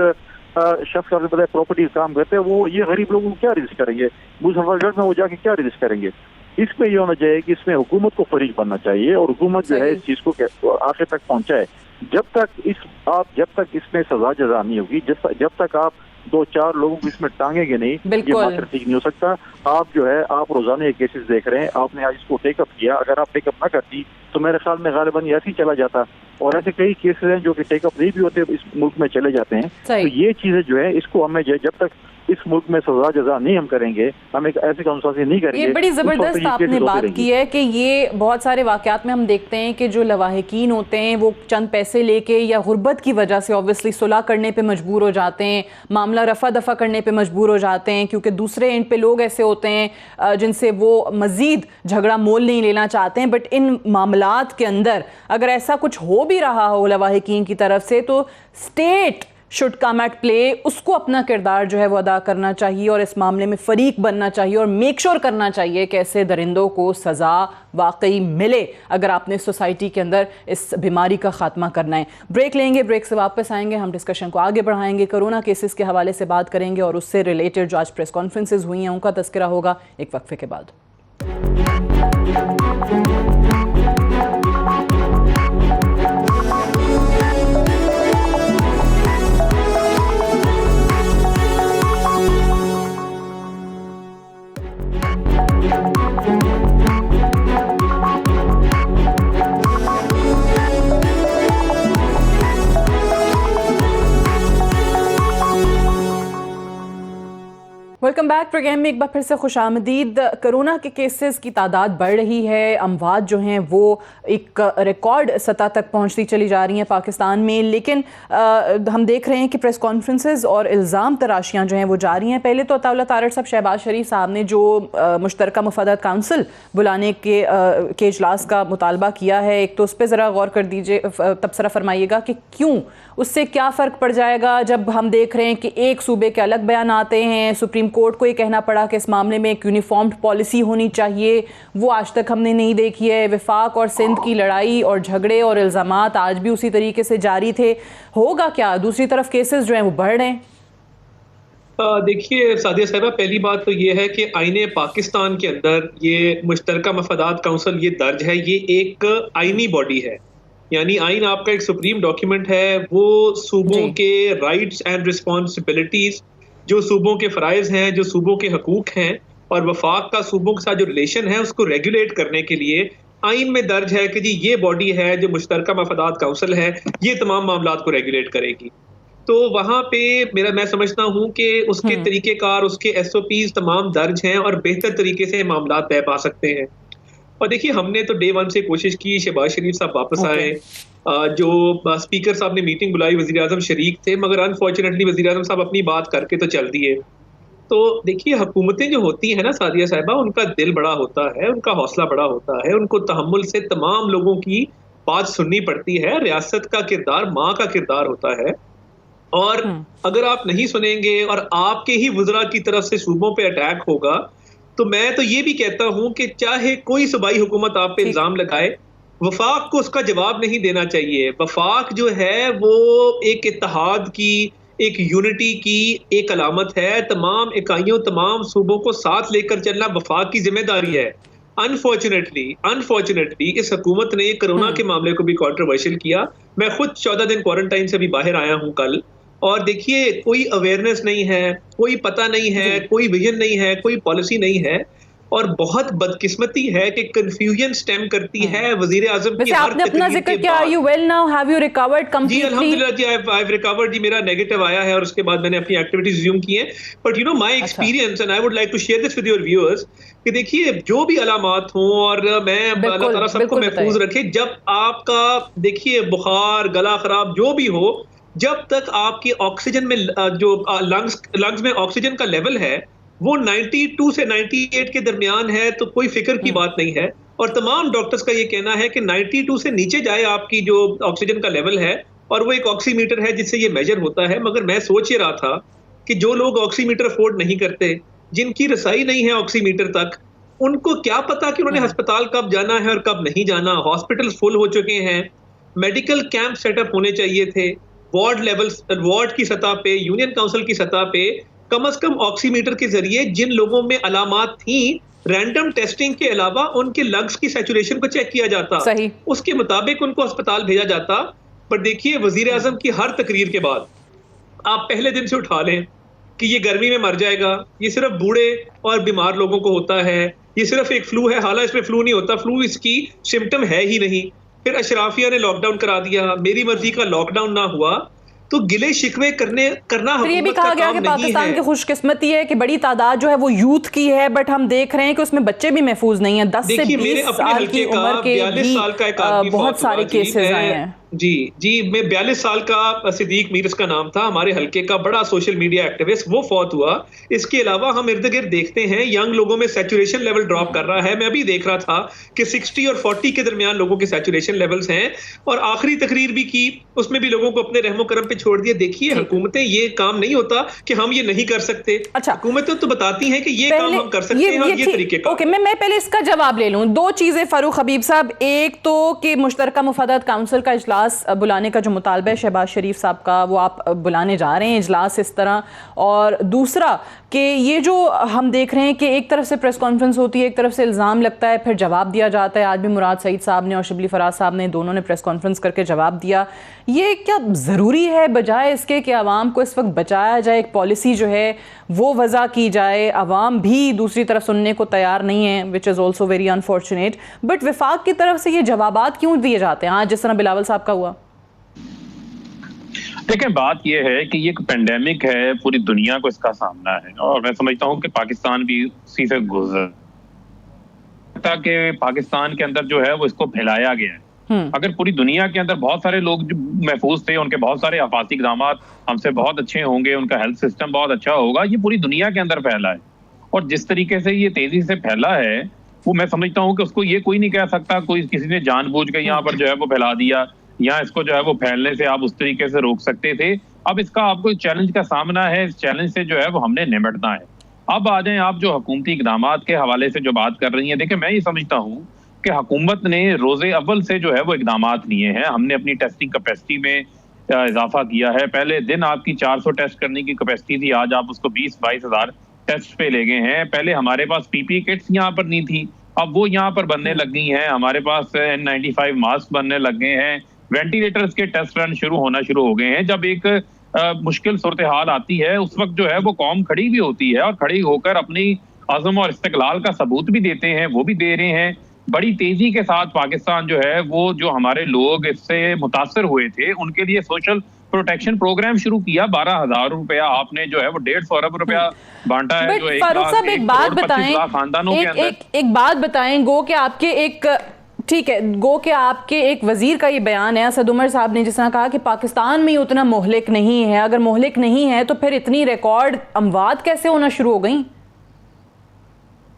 शख्स का आपने बताया प्रॉपर्टी काम करते हैं, वो ये गरीब लोगों को क्या रजिस्ट करेंगे? मुजफ्फरगढ़ में वो जाके क्या रजिस्ट करेंगे? इसमें ये होना चाहिए कि इसमें हुकूमत को फरीक बनना चाहिए और हुकूमत जो है इस चीज को आखिर तक पहुंचाए। जब तक इसमें सजा जजा नहीं होगी, जब तक आप 2-4 लोगों को इसमें टांगेंगे नहीं, ये मात्र ठीक नहीं हो सकता। आप जो है आप रोजाना ये केसेस देख रहे हैं, आपने आज इसको टेकअप किया, अगर आप टेकअप ना करती तो मेरे ख्याल में गालिबन ऐसे ही चला जाता। और ऐसे कई केसेस हैं जो कि टेकअप नहीं भी होते, इस मुल्क में चले जाते हैं। तो ये चीजें जो है इसको हमें जब तक इस मुल्क में सजा जजा नहीं हम करेंगे, हम एक ऐसे कानून साजी नहीं करेंगे। ये बड़ी जबरदस्त आपने बात की है कि ये बहुत सारे वाकयात में हम देखते हैं कि जो लवाहिकीन होते हैं वो चंद पैसे लेके या गुर्बत की वजह से ऑब्वियसली सुलह करने पे मजबूर हो जाते हैं, मामला रफा दफा करने पे मजबूर हो जाते हैं, क्योंकि दूसरे एंड पे लोग ऐसे होते हैं जिनसे वो मजीद झगड़ा मोल नहीं लेना चाहते हैं। बट इन मामलात के अंदर अगर ऐसा कुछ हो भी रहा हो लवाहिकीन की तरफ से तो state should come at play, उसको अपना किरदार जो है वो अदा करना चाहिए और इस मामले में फरीक बनना चाहिए और मेक श्योर करना चाहिए कि ऐसे दरिंदों को सज़ा वाकई मिले अगर आपने सोसाइटी के अंदर इस बीमारी का खात्मा करना है। ब्रेक लेंगे, ब्रेक से वापस आएंगे, हम डिस्कशन को आगे बढ़ाएंगे, कोरोना केसेस के हवाले से बात करेंगे और उससे रिलेटेड जो आज प्रेस कॉन्फ्रेंसेज हुई हैं उनका तस्करा होगा एक वक्फे के बाद। वेलकम बैक प्रोग्राम में एक बार फिर से खुश आमदीद। कोरोना के केसेस की तादाद बढ़ रही है, अमवात जो हैं वो एक रिकॉर्ड सतह तक पहुंचती चली जा रही हैं पाकिस्तान में, लेकिन हम देख रहे हैं कि प्रेस कॉन्फ्रेंसेस और इल्ज़ाम तराशियां जो हैं वो जारी हैं। पहले तो अताउल्लाह तारड़ साहब, शहबाज शरीफ साहब ने जो मुश्तरका मुफादात काउंसिल बुलाने के इजलास का मुतालबा किया है, एक तो उस पर ज़रा गौर कर दीजिए, तबसरा फरमाइएगा कि क्यों, उससे क्या फ़र्क पड़ जाएगा जब हम देख रहे हैं कि एक सूबे के अलग बयान आते हैं। सुप्रीम कोर्ट को ये कहना पड़ा कि इस मामले में एक यूनिफॉर्म्ड पॉलिसी होनी चाहिए, वो आज तक हमने नहीं देखी है। वफाक और सिंध की लड़ाई और झगड़े और इल्ज़ामात आज भी उसी तरीके से जारी थे। होगा क्या? दूसरी तरफ केसेस जो हैं वो बढ़ रहे हैं। देखिए सादिया साहिबा, पहली बात तो ये है कि आईने पाकिस्तान के अंदर ये मुश्तरका मफादात काउंसिल ये दर्ज है, ये एक आईनी बॉडी है, यानी आइन आपका एक सुप्रीम डॉक्यूमेंट है। वो सूबों के राइट्स एंड रिस्पॉन्सिबिलिटीज, जो सूबों के फ़राइज़ हैं, जो सूबों के हकूक़ हैं और वफाक का सूबों के साथ जो रिलेशन है उसको रेगुलेट करने के लिए आइन में दर्ज है कि जी ये बॉडी है जो मुश्तरका मफादात काउंसिल है, ये तमाम मामलात को रेगुलेट करेगी। तो वहाँ पे मैं समझता हूँ कि उसके तरीक़ेकार, उसके SOPs तमाम दर्ज हैं और बेहतर तरीके से मामलात तय पा सकते हैं। और देखिए हमने तो डे 1 से कोशिश की, शहबाज शरीफ साहब वापस आए, जो स्पीकर साहब ने मीटिंग बुलाई, वज़ीर आज़म शरीक थे, मगर अनफॉर्चुनेटली वज़ीर आज़म साहब अपनी बात करके तो चल दिए। तो देखिए हुकूमतें जो होती हैं ना सादिया साहिबा, उनका दिल बड़ा होता है, उनका हौसला बड़ा होता है, उनको तहम्मुल से तमाम लोगों की बात सुननी पड़ती है। रियासत का किरदार माँ का किरदार होता है और अगर आप नहीं सुनेंगे और आपके ही वज़रा की तरफ से सूबों पे अटैक होगा, तो मैं तो ये भी कहता हूं कि चाहे कोई सूबाई हुकूमत आप पे इल्जाम लगाए, वफाक को उसका जवाब नहीं देना चाहिए। वफाक जो है वो एक इत्तेहाद की, एक यूनिटी की एक अलामत है। तमाम इकाइयों, तमाम सूबों को साथ लेकर चलना वफाक की जिम्मेदारी है। अनफॉर्चुनेटली इस हुकूमत ने कोरोना के मामले को भी कंट्रोवर्शियल किया। मैं खुद 14 दिन क्वारंटाइन से भी बाहर आया हूं कल, और देखिए कोई अवेयरनेस नहीं है, कोई पता नहीं है, कोई विजन नहीं है, कोई पॉलिसी नहीं है, और बहुत बदकिस्मती है कि कंफ्यूजन स्टेम करती है वजीर आजम की हर आपने अपना जिक्र किया, are you well now, have you recovered completely? जी अल्हम्दुलिल्लाह जी, आई हैव रिकवर्ड जी, मेरा नेगेटिव आया है और उसके बाद मैंने अपनी एक्टिविटीज रिज्यूम की हैं। But you know my experience and I would like to share this with your viewers कि देखिए जो भी अलामात हों, और मैं अल्लाह ताला सबको महफूज रखे, जब आपका देखिए बुखार, गला खराब जो भी हो, जब तक आपकी ऑक्सीजन में जो लंग्स में ऑक्सीजन का लेवल है वो 92 से 98 के दरमियान है तो कोई फिक्र की बात नहीं है। और तमाम डॉक्टर्स का ये कहना है कि 92 से नीचे जाए आपकी जो ऑक्सीजन का लेवल है, और वो एक ऑक्सीमीटर है जिससे ये मेजर होता है। मगर मैं सोच ही रहा था कि जो लोग ऑक्सीमीटर अफोर्ड नहीं करते, जिनकी रसाई नहीं है ऑक्सीमीटर तक, उनको क्या पता कि उन्होंने अस्पताल कब जाना है और कब नहीं जाना। हॉस्पिटल फुल हो चुके हैं, मेडिकल कैंप सेटअप होने चाहिए थे, वार्ड की सतह पे, यूनियन काउंसिल की सतह पे कम से कम ऑक्सीमीटर के जरिए जिन लोगों में अलामात थी, रैंडम टेस्टिंग के अलावा उनके लंग्स की सैचुरेशन को चेक किया जाता, सही। उसके मुताबिक उनको अस्पताल भेजा जाता। पर देखिए वजीर आजम की हर तकरीर के बाद आप पहले दिन से उठा लें कि ये गर्मी में मर जाएगा, ये सिर्फ बूढ़े और बीमार लोगों को होता है, ये सिर्फ एक फ्लू है, हालांकि इसमें फ्लू नहीं होता, फ्लू इसकी सिम्टम है ही नहीं। फिर अशराफिया ने लॉकडाउन करा दिया, मेरी मर्जी का लॉकडाउन ना हुआ, तो गिले शिकवे करना फिर ये भी कहा गया कि पाकिस्तान की खुशकिस्मती है कि बड़ी तादाद जो है वो यूथ की है, बट हम देख रहे हैं कि उसमें बच्चे भी महफूज नहीं है। 10 से 20 साल की उम्र के भी बहुत सारे केसेस आए हैं। जी मैं 42 साल का सिद्दीक मीर इसका नाम था, हमारे हल्के का बड़ा सोशल मीडिया एक्टिविस्ट, वो फौत हुआ। इसके अलावा हम इर्द गिर्द देखते हैं यंग लोगों में सैचुरेशन लेवल ड्रॉप कर रहा है। मैं अभी देख रहा था कि 60 और 40 के दरमियान लोगों के सैचुरेशन लेवल्स हैं, और आखिरी तकरीर भी की, उसमें भी लोगों को अपने रहमो करम पे छोड़ दिया। देखिए हुकूमतें, ये काम नहीं होता कि हम ये नहीं कर सकते। अच्छा, हुकूमतें तो बताती हैं कि ये काम हम कर सकते हैं और ये तरीके का। ओके, मैं पहले इसका जवाब ले लूं। दो चीजें फारूक हबीब साहब, एक तो कि मुश्तरका मुफादात काउंसिल का इजलास बुलाने का जो मुतालबा है शहबाज शरीफ साहब का, वो आप बुलाने जा रहे हैं इजलास इस तरह, और दूसरा कि ये जो हम देख रहे हैं कि एक तरफ से प्रेस कॉन्फ्रेंस होती है, एक तरफ से इल्ज़ाम लगता है, फिर जवाब दिया जाता है। आज भी मुराद सईद साहब ने और शिबली फराज साहब ने, दोनों ने प्रेस कॉन्फ्रेंस करके जवाब दिया। ये क्या ज़रूरी है बजाय इसके कि आवाम को इस वक्त बचाया जाए, एक पॉलिसी जो है वो वज़ा की जाए? आवाम भी दूसरी तरफ सुनने को तैयार नहीं है, which is also very unfortunate. But Wifaq की तरफ से ये जवाबात क्यों दिए जाते हैं आज, जिस तरह बिलावल साहब का हुआ? देखें, बात यह है कि ये एक पेंडेमिक है, पूरी दुनिया को इसका सामना है, और मैं समझता हूँ कि पाकिस्तान भी उसी से गुजर कि पाकिस्तान के अंदर जो है वो इसको फैलाया गया है। अगर पूरी दुनिया के अंदर बहुत सारे लोग जो महफूज थे, उनके बहुत सारे आफाती इक़दामात हमसे बहुत अच्छे होंगे, उनका हेल्थ सिस्टम बहुत अच्छा होगा, ये पूरी दुनिया के अंदर फैला है। और जिस तरीके से ये तेजी से फैला है, वो मैं समझता हूँ कि उसको ये कोई नहीं कह सकता कोई किसी ने जानबूझ के यहाँ पर जो है वो फैला दिया, या इसको जो है वो फैलने से आप उस तरीके से रोक सकते थे। अब इसका आपको चैलेंज का सामना है, इस चैलेंज से जो है वो हमने निपटना है। अब आ जाएं आप जो हुकूमती इक़दामात के हवाले से जो बात कर रही हैं, देखिए मैं ये समझता हूँ कि हुकूमत ने रोज़े अव्वल से जो है वो इक़दामात लिए हैं। हमने अपनी टेस्टिंग कैपेसिटी में इजाफा किया है। पहले दिन आपकी 400 टेस्ट करने की कैपेसिटी थी, आज आप उसको 20-22 हज़ार टेस्ट पे ले गए हैं। पहले हमारे पास पीपी किट्स यहाँ पर नहीं थी, अब वो यहाँ पर बनने लग गई हैं। हमारे पास N95 मास्क बनने लग गए हैं, वेंटिलेटर्स के टेस्ट रन शुरू हो गए हैं। जब एक मुश्किल सूरत हाल आती है, उस वक्त जो है वो कौम खड़ी भी होती है, और खड़ी होकर अपनी अज़म और इस्तिक़लाल का सबूत भी देते हैं, वो भी दे रहे हैं। बड़ी तेजी के साथ पाकिस्तान जो है वो, जो हमारे लोग इससे मुतासर हुए थे, उनके लिए सोशल प्रोटेक्शन प्रोग्राम शुरू किया। 12,000 रुपया आपने जो है वो 150 अरब रुपया बांटा है। जो फारूक साहब एक बात बताएं, एक बात बताएं, गो कि आपके एक ठीक है, गो के आपके एक वजीर का ये बयान है, असद उमर साहब ने, जिसने कहा कि पाकिस्तान में उतना मोहलिक नहीं है। अगर मोहलिक नहीं है तो फिर इतनी रिकॉर्ड अमवात कैसे होना शुरू हो गई?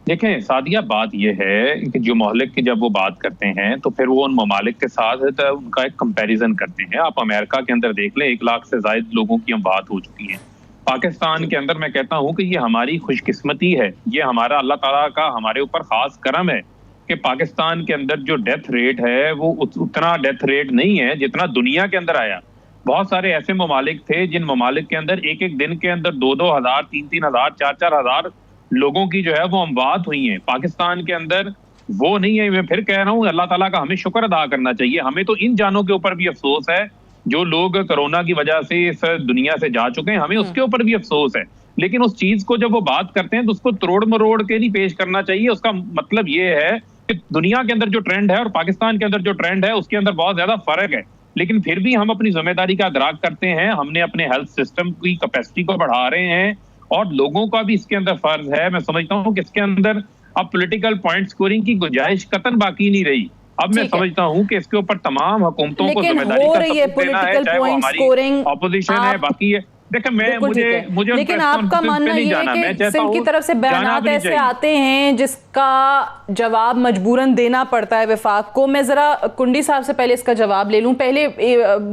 देखें सादिया, बात यह है कि जो मोहलिक की जब वो बात करते हैं तो फिर वो उन ममालिक के साथ उनका एक कंपैरिजन करते हैं। आप अमेरिका के अंदर देख लें, 1 लाख से ज्यादा लोगों की अमवात हो चुकी है। पाकिस्तान के अंदर मैं कहता हूँ कि ये हमारी खुशकिस्मती है, ये हमारा अल्लाह ताला का हमारे ऊपर खास करम है कि पाकिस्तान के अंदर जो डेथ रेट है वो उतना डेथ रेट नहीं है जितना दुनिया के अंदर आया। बहुत सारे ऐसे ममालिक थे जिन ममालिक के अंदर एक एक दिन के अंदर 2-2 हज़ार, 3-3 हज़ार, 4-4 हज़ार लोगों की जो है वो अमवात हुई है। पाकिस्तान के अंदर वो नहीं है। मैं फिर कह रहा हूँ, अल्लाह ताला का हमें शुक्र अदा करना चाहिए। हमें तो इन जानों के ऊपर भी अफसोस है जो लोग कोरोना की वजह से इस दुनिया से जा चुके हैं, हमें उसके ऊपर भी अफसोस है, लेकिन उस चीज को जब वो बात करते हैं तो उसको तोड़ मरोड़ के नहीं पेश करना चाहिए। उसका मतलब ये है कि दुनिया के अंदर जो ट्रेंड है और पाकिस्तान के अंदर जो ट्रेंड है उसके अंदर बहुत ज्यादा फर्क है, लेकिन फिर भी हम अपनी जिम्मेदारी का अदराक करते हैं। हमने अपने हेल्थ सिस्टम की कैपेसिटी को बढ़ा रहे हैं और लोगों का भी इसके अंदर फर्ज है। मैं समझता हूँ कि इसके अंदर अब पॉलिटिकल पॉइंट स्कोरिंग की गुंजाइश कतन बाकी नहीं रही। अब मैं समझता हूँ कि इसके ऊपर तमाम हुकूमतों को जिम्मेदारी का सबूत देना है, चाहे वो हमारी ऑपोजिशन है, बाकी है। देखिए मुझे लेकिन आपका मानना ये है कि सिंध की तरफ से बयानात ऐसे आते हैं जिसका जवाब मजबूरन देना पड़ता है वफाक को। मैं जरा कुंडी साहब से पहले इसका जवाब ले लूं। पहले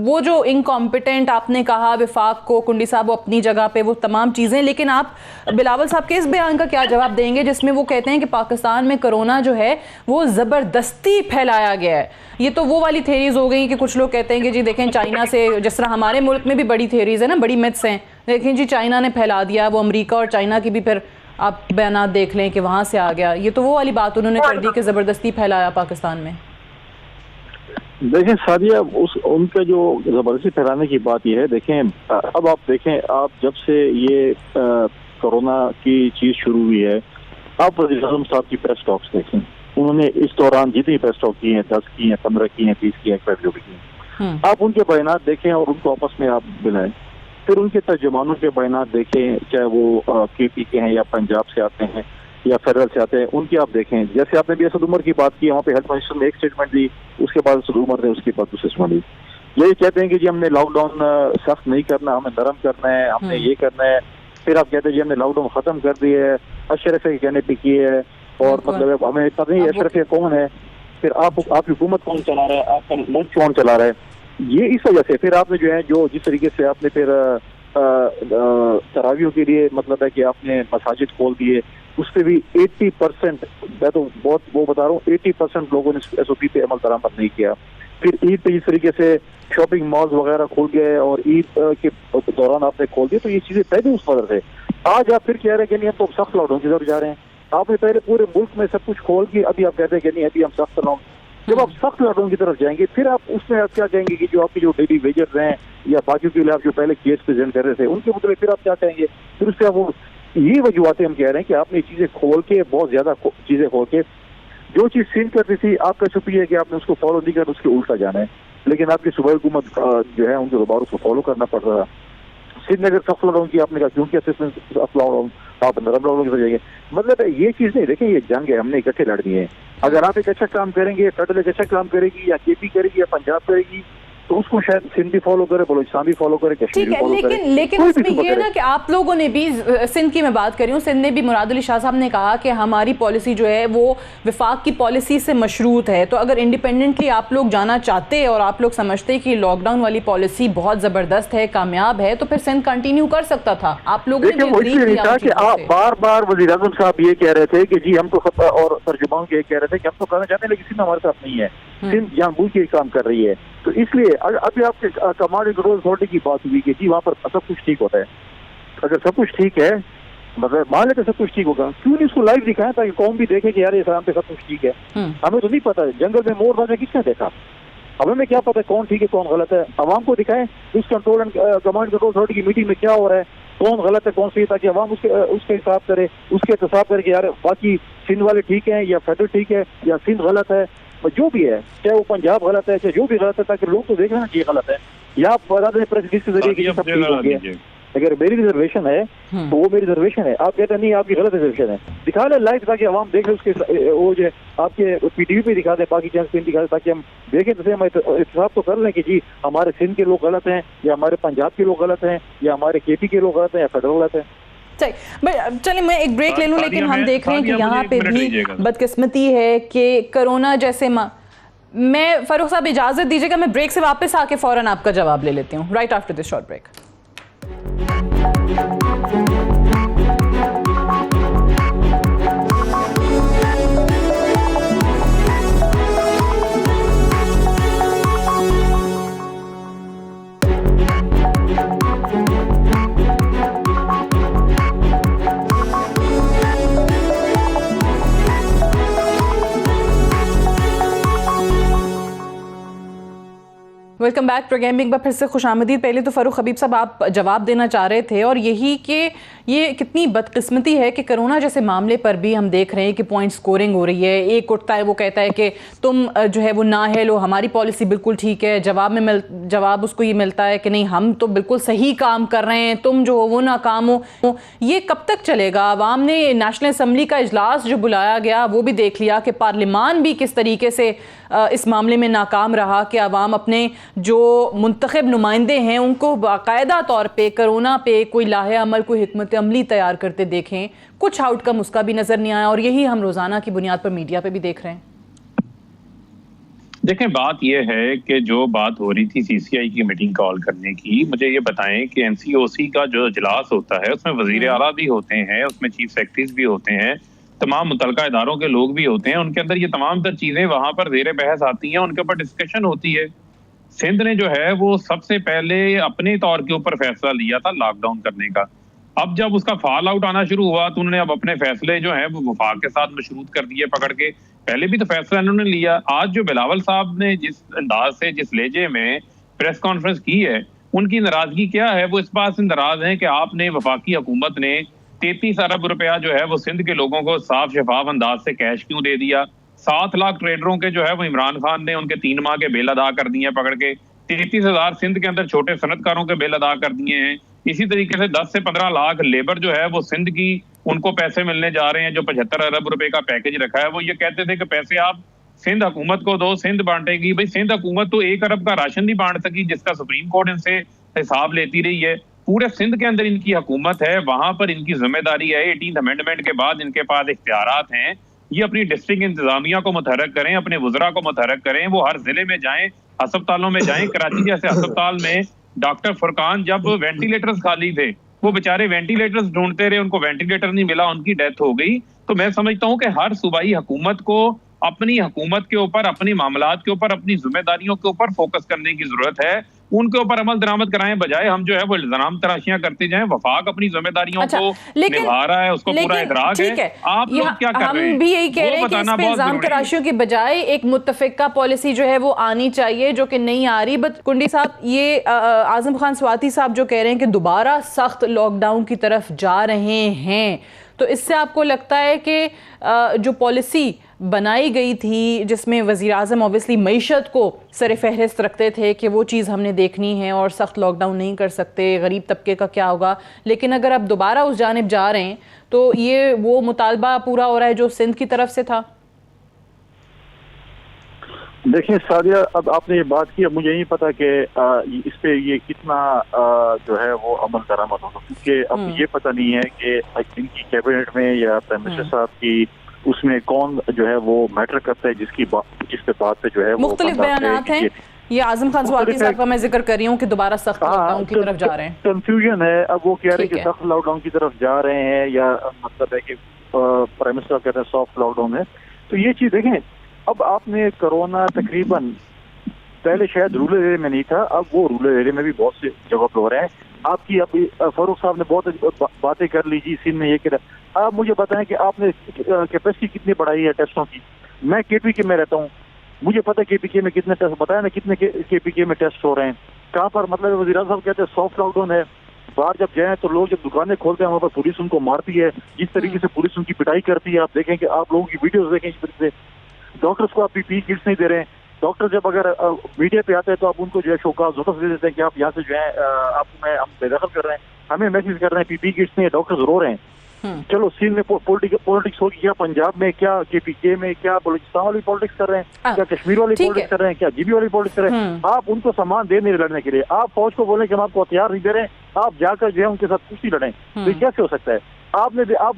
वो जो इनकॉम्पिटेंट आपने कहा वफाक को, कुंडी साहब वो अपनी जगह पे वो तमाम चीजें, लेकिन आप बिलावल साहब के इस बयान का क्या जवाब देंगे जिसमें वो कहते हैं कि पाकिस्तान में कोरोना जो है वो जबरदस्ती फैलाया गया है। ये तो वो वाली थेरीज हो गई कि कुछ लोग कहते हैं कि जी देखें चाइना से, जिस तरह हमारे मुल्क में भी बड़ी थेरीज है ना, बड़ी मिथ्स हैं, देखें जी चाइना ने फैला दिया, वो अमेरिका और चाइना की भी फिर आप बयानात देख लें कि वहां से आ गया। ये तो वो वाली बात उन्होंने कर दी कि जबरदस्ती फैलाया पाकिस्तान में। देखें सादिया, उनका जो जबरदस्ती फैलाने की बात ये है, देखें अब आप देखें, आप जब से ये कोरोना की चीज शुरू हुई है, आप वज़ीर आज़म साहब की प्रेस टॉक्स देखें, उन्होंने इस दौरान जितनी प्रेस टॉक की है, 10 की है, 15 की है, 30 की है, जो भी की, आप उनके बयानात देखें और उनको आपस में आप मिलाएं, फिर उनके तर्जुमानों के बयानात देखें, चाहे वो केपी के हैं या पंजाब से आते हैं या फेडरल से आते हैं, उनके आप देखें। जैसे आपने भी असद उमर की बात की, वहाँ पे हेल्थ मिनिस्टर ने एक स्टेटमेंट दी, उसके बाद असद उमर ने उसके बाद दूसरी स्टेटमेंट दी। ये कहते हैं कि जी हमने लॉकडाउन सख्त नहीं करना, हमें नरम करना है, हमने ये करना है। फिर आप कहते हैं जी हमने लॉकडाउन खत्म कर दिया है, अशरफ के कहने पे की है, और मतलब हमें पता नहीं अशरफ कौन है, फिर आपकी हुकूमत कौन चला रहा है, आपका मुल्क कौन चला रहा है। ये इस वजह से फिर आपने जो है जो जिस तरीके से आपने फिर तरावियों के लिए मतलब है कि आपने मसाजिद खोल दिए, उस पर भी 80%, मैं तो बहुत वो बता रहा हूँ, 80% लोगों ने SOP पे अमल दरामद नहीं किया। फिर ईद पे इस तरीके से शॉपिंग मॉल्स वगैरह खुल गए और ईद के दौरान आपने खोल दिए, तो ये चीजें पहले उस कदर थे। आज आप फिर कह रहे हैं कि नहीं हम तो सख्त लॉकडाउन की तरफ जा रहे हैं। आपने पहले पूरे मुल्क में सब कुछ खोल के अभी आप कहते हैं कि नहीं अभी हम सख्त लॉकडाउन, जब आप सख्त लॉकडाउन की तरफ जाएंगे फिर आप उसमें आप क्या कहेंगे कि जो आपके जो डेली वेजर्स हैं या बाकी के लिए आप जो पहले केस प्रेजेंट कर रहे थे उनके मुद्दे फिर आप क्या कहेंगे। फिर उससे आप वो ये वजूहतें हम कह रहे हैं कि आपने चीजें खोल के, बहुत ज्यादा चीजें खोल के, जो चीज सिंध करती थी आपका शुक्रिया है कि आपने उसको फॉलो नहीं कर, उसके उल्टा जाना है, लेकिन आपकी सूबाई हुकूमत जो है उनको दोबारा उसको फॉलो करना पड़ रहा है। सिंध ने अगर सख्त लॉकडाउन किया, आपने कहा क्योंकि असिस्टेंस लॉकडाउन, आप नरम लॉकडाउन की तरफ जाएंगे। मतलब ये चीज नहीं, देखें ये जंग है, हमने इकट्ठे लड़नी है। अगर आप एक अच्छा काम करेंगे, फेडरल एक अच्छा काम करेगी या केपी करेगी या पंजाब करेगी, तो उसको शायद सिंध भी फॉलो करे, बलूचिस्तान भी फॉलो करे, कश्मीर भी फॉलो करे। लेकिन उसमें ये ना कि आप लोगों ने भी, सिंध की मैं बात कर रही हूँ, सिंध ने भी, मुराद अली शाह साहब ने कहा कि हमारी पॉलिसी जो है वो विफाक की पॉलिसी से मशरूत है। तो अगर इंडिपेंडेंटली आप लोग जाना चाहते और आप लोग समझते कि लॉकडाउन वाली पॉलिसी बहुत जबरदस्त है, कामयाब है, तो फिर सिंध कंटिन्यू कर सकता था। आप लोगों ने बार बार वज़ीर आज़म साहब ये कह रहे थे कि जी हम तो, और तर्जुमान के कह रहे थे कि हम तो करना चाहते हैं, लेकिन सिंध हमारे साथ नहीं है, सिंध जानबूझ के काम कर रही है। तो इसलिए अभी आपके कमांड एंड कंट्रोल अथॉरिटी की बात हुई कि जी वहाँ पर सब कुछ ठीक होता है। अगर सब कुछ ठीक है, मतलब मान लेते सब कुछ ठीक होगा, क्यों नहीं उसको लाइव दिखाएं ताकि कौम भी देखे कि यार ये पे सब कुछ ठीक है। हमें तो नहीं पता है जंगल में मोर बाजा किसने देखा, हमें क्या पता है कौन ठीक है कौन गलत है। अवाम को दिखाएं उस control and command control authority की मीटिंग में क्या हो रहा है, कौन गलत है कौन सही, ताकि अवाम उसके हिसाब करे, उसके हिसाब करके यार बाकी सिंध वाले ठीक है या फेडरल ठीक है या सिंध गलत है, जो भी है, चाहे वो पंजाब गलत है चाहे जो भी गलत है, ताकि लोग तो देख रहे हैं कि ये गलत है। या आप बता दें प्रेस के जरिए कि सब ठीक हो गया। अगर मेरी रिजर्वेशन है तो वो मेरी रिजर्वेशन है, आप कहते हैं नहीं आपकी गलत रिजर्वेशन है, दिखा लें लाइव ताकि आवाम देख ले, उसके वो जो आपके PTV पे दिखा दें, बाकी चैनल पे दिखा दें, ताकि हम देखें तो हम इत्तेफाक तो कर लें कि जी हमारे सिंध के लोग गलत हैं या हमारे पंजाब के लोग गलत हैं या हमारे KP के लोग गलत हैं या फेडरल गलत है। चलिए मैं एक ब्रेक ले लूं, लेकिन हम देख रहे हैं कि यहाँ पे भी बदकिस्मती है कि कोरोना जैसे मैं, फरूख साहब इजाजत दीजिएगा, मैं ब्रेक से वापस आके फौरन आपका जवाब ले लेती हूँ, right after this short break. Welcome back programme में एक बार फिर से खुशामदीद। पहले तो फ़ारूक हबीब साहब आप जवाब देना चाह रहे थे और यही कि ये कितनी बदकिस्मती है कि कोरोना जैसे मामले पर भी हम देख रहे हैं कि पॉइंट स्कोरिंग हो रही है। एक उठता है वो कहता है कि तुम जो है वो ना है लो, हमारी पॉलिसी बिल्कुल ठीक है, जवाब उसको ये मिलता है कि नहीं हम तो बिल्कुल सही काम कर रहे हैं, तुम जो हो वो नाकाम हो। ये कब तक चलेगा? आवाम ने नेशनल असम्बली का इजलास जो बुलाया गया वो भी देख लिया कि पार्लियामान भी किस तरीके से इस मामले में नाकाम रहा कि आवाम अपने जो मुंतखब नुमाइंदे हैं उनको बाकायदा तौर पे कोरोना पे कोई लाहे अमल, कोई हिकमत अमली तैयार करते देखें। कुछ आउटकम उसका भी नज़र नहीं आया और यही हम रोज़ाना की बुनियाद पर मीडिया पे भी देख रहे हैं। देखें, बात यह है कि जो बात हो रही थी CCI की मीटिंग कॉल करने की, मुझे ये बताएं कि NCOC का जो इजलास होता है उसमें वजीर आला भी होते हैं, उसमें चीफ सेक्रेटरीज भी होते हैं, तमाम मुतलका इदारों के लोग भी होते हैं। उनके अंदर ये तमाम तर चीजें वहां पर ज़ेरे बहस आती हैं, उनके ऊपर डिस्कशन होती है। सिंध ने जो है वो सबसे पहले अपने तौर के ऊपर फैसला लिया था लॉकडाउन करने का। अब जब उसका फॉल आउट आना शुरू हुआ तो उन्होंने अब अपने फैसले जो हैं वो वफाक के साथ मशरूत कर दिए पकड़ के। पहले भी तो फैसला इन्होंने लिया। आज जो बिलावल साहब ने जिस अंदाज से, जिस लहजे में प्रेस कॉन्फ्रेंस की है, उनकी नाराजगी क्या है? वो इस बात से नाराज है कि आपने वफाकी हुकूमत ने 33 अरब रुपया जो है वो सिंध के लोगों को साफ शफाफ अंदाज से कैश क्यों दे दिया? 7 लाख ट्रेडरों के जो है वो इमरान खान ने उनके 3 माह के बिल अदा कर दिए पकड़ के। 33,000 सिंध के अंदर छोटे सनतकारों के बिल अदा कर दिए हैं। इसी तरीके से 10 से 15 लाख लेबर जो है वो सिंध की, उनको पैसे मिलने जा रहे हैं। जो 75 अरब रुपए का पैकेज रखा है, वो ये कहते थे कि पैसे आप सिंध हुकूमत को दो, सिंध बांटेगी। भाई सिंध हुकूमत तो 1 अरब का राशन नहीं बांट सकी, जिसका सुप्रीम कोर्ट इनसे हिसाब लेती रही है। पूरे सिंध के अंदर इनकी हुकूमत है, वहां पर इनकी जिम्मेदारी है। 18th अमेंडमेंट के बाद इनके पास इख्तियारात हैं, ये अपनी डिस्ट्रिक्ट इंतजामिया को मुतहरक करें, अपने वज़रा को मुतहरक करें, वो हर जिले में जाएं, अस्पतालों में जाएं। कराची जैसे अस्पताल में डॉक्टर फुरकान जब वेंटिलेटर्स खाली थे, वो बेचारे वेंटिलेटर्स ढूंढते रहे, उनको वेंटिलेटर नहीं मिला, उनकी डेथ हो गई। तो मैं समझता हूँ कि हर सूबाई हुकूमत को अपनी हुकूमत के ऊपर, अपनी मामलात के ऊपर, अपनी जिम्मेदारियों के ऊपर फोकस करने की जरूरत है। उनके ऊपर अमल दरामद कराएं, बजाय हम जो है वो इल्जाम तराशियां करते जाएं। वफाक अपनी जिम्मेदारियों को निभा रहा है, उसको पूरा इदराक है। आप लोग क्या कर रहे हैं? हम भी यही कह रहे हैं कि इस पे इल्जाम तराशियों की बजाय एक मुत्तफिका पॉलिसी जो है वो आनी चाहिए, जो कि नहीं आ रही। बट कुंडी साहब, ये आजम खान स्वाति साहब जो कह रहे हैं कि दोबारा सख्त लॉकडाउन की तरफ जा रहे हैं, तो इससे आपको लगता है कि जो पॉलिसी बनाई गई थी जिसमें वज़ीर आज़म ऑब्वियसली मईशत को सर फहरिस्त रखते थे कि वो चीज़ हमने देखनी है और सख्त लॉकडाउन नहीं कर सकते, गरीब तबके का क्या होगा, लेकिन अगर अब दोबारा उस जानिब जा रहे हैं तो ये वो मुतालबा पूरा हो रहा है जो सिंध की तरफ से था? देखिए सादिया, अब आपने ये बात की, अब मुझे नहीं पता कि इस पे ये कितना जो है वो अमल दरामद होगा, क्योंकि अब ये पता नहीं है कि इनकी कैबिनेट में या प्राइम मिनिस्टर साहब की उसमें कौन जो है वो मैटर करता है, जिसके बात पे जो है वो मुख्तलिफ बयानात हैं। ये आजम खान स्वाति साहब का मैं जिक्र कर रही हूँ कि दोबारा सख्त लॉकडाउन की तरफ जा रहे हैं। कंफ्यूजन है। अब वो कह रहे हैं कि सख्त लॉकडाउन की तरफ जा रहे हैं, या मतलब है कि प्राइम मिनिस्टर कह रहे हैं सॉफ्ट लॉकडाउन है। तो ये चीज देखें, अब आपने कोरोना तकरीबन पहले शायद रूरल एरिया में नहीं था, अब वो रूरल एरिया में भी बहुत सी जगह पे हो रहे हैं। आपकी अभी फारूक साहब ने बहुत बातें कर ली जी, सिंध में ये कह रहा। आप मुझे बताएं कि आपने कैपेसिटी कितनी बढ़ाई है टेस्टों की? मैं KPK में रहता हूँ, मुझे पता है KPK में कितने टेस्ट, बताया ना कितने KPK में टेस्ट हो रहे हैं, कहाँ पर। मतलब वज़ीर साहब कहते हैं सॉफ्ट लॉकडाउन है, बाहर जब जाएं तो लोग जब दुकानें खोलते हैं वहाँ पर पुलिस उनको मारती है, जिस तरीके से पुलिस उनकी पिटाई करती है। आप देखेंगे, आप लोगों की वीडियोस देखें इस तरीके से। डॉक्टर्स को आप PPE किट्स नहीं दे रहे हैं। डॉक्टर जब अगर मीडिया पे आते हैं तो आप उनको जो है शोकाज नोटिस दे देते हैं कि आप यहाँ से जो है आपको हम बेदखल कर रहे हैं, हमें मैसेज कर रहे हैं, PPE किट्स नहीं है, डॉक्टर्स रो रहे हैं। चलो सिंध में पॉलिटिक्स होगी, क्या पंजाब में, क्या KPK में, क्या बलूचिस्तान वाली पॉलिटिक्स कर रहे हैं, क्या कश्मीर वाली पॉलिटिक्स कर रहे हैं, क्या GB वाली पॉलिटिक्स कर रहे हैं? आप उनको सामान दे नहीं लड़ने के लिए, आप फौज को बोले कि हम आपको हथियार नहीं दे रहे हैं, आप जाकर जो है उनके साथ कुश्ती लड़ें। तो कैसे हो सकता है? आपने आप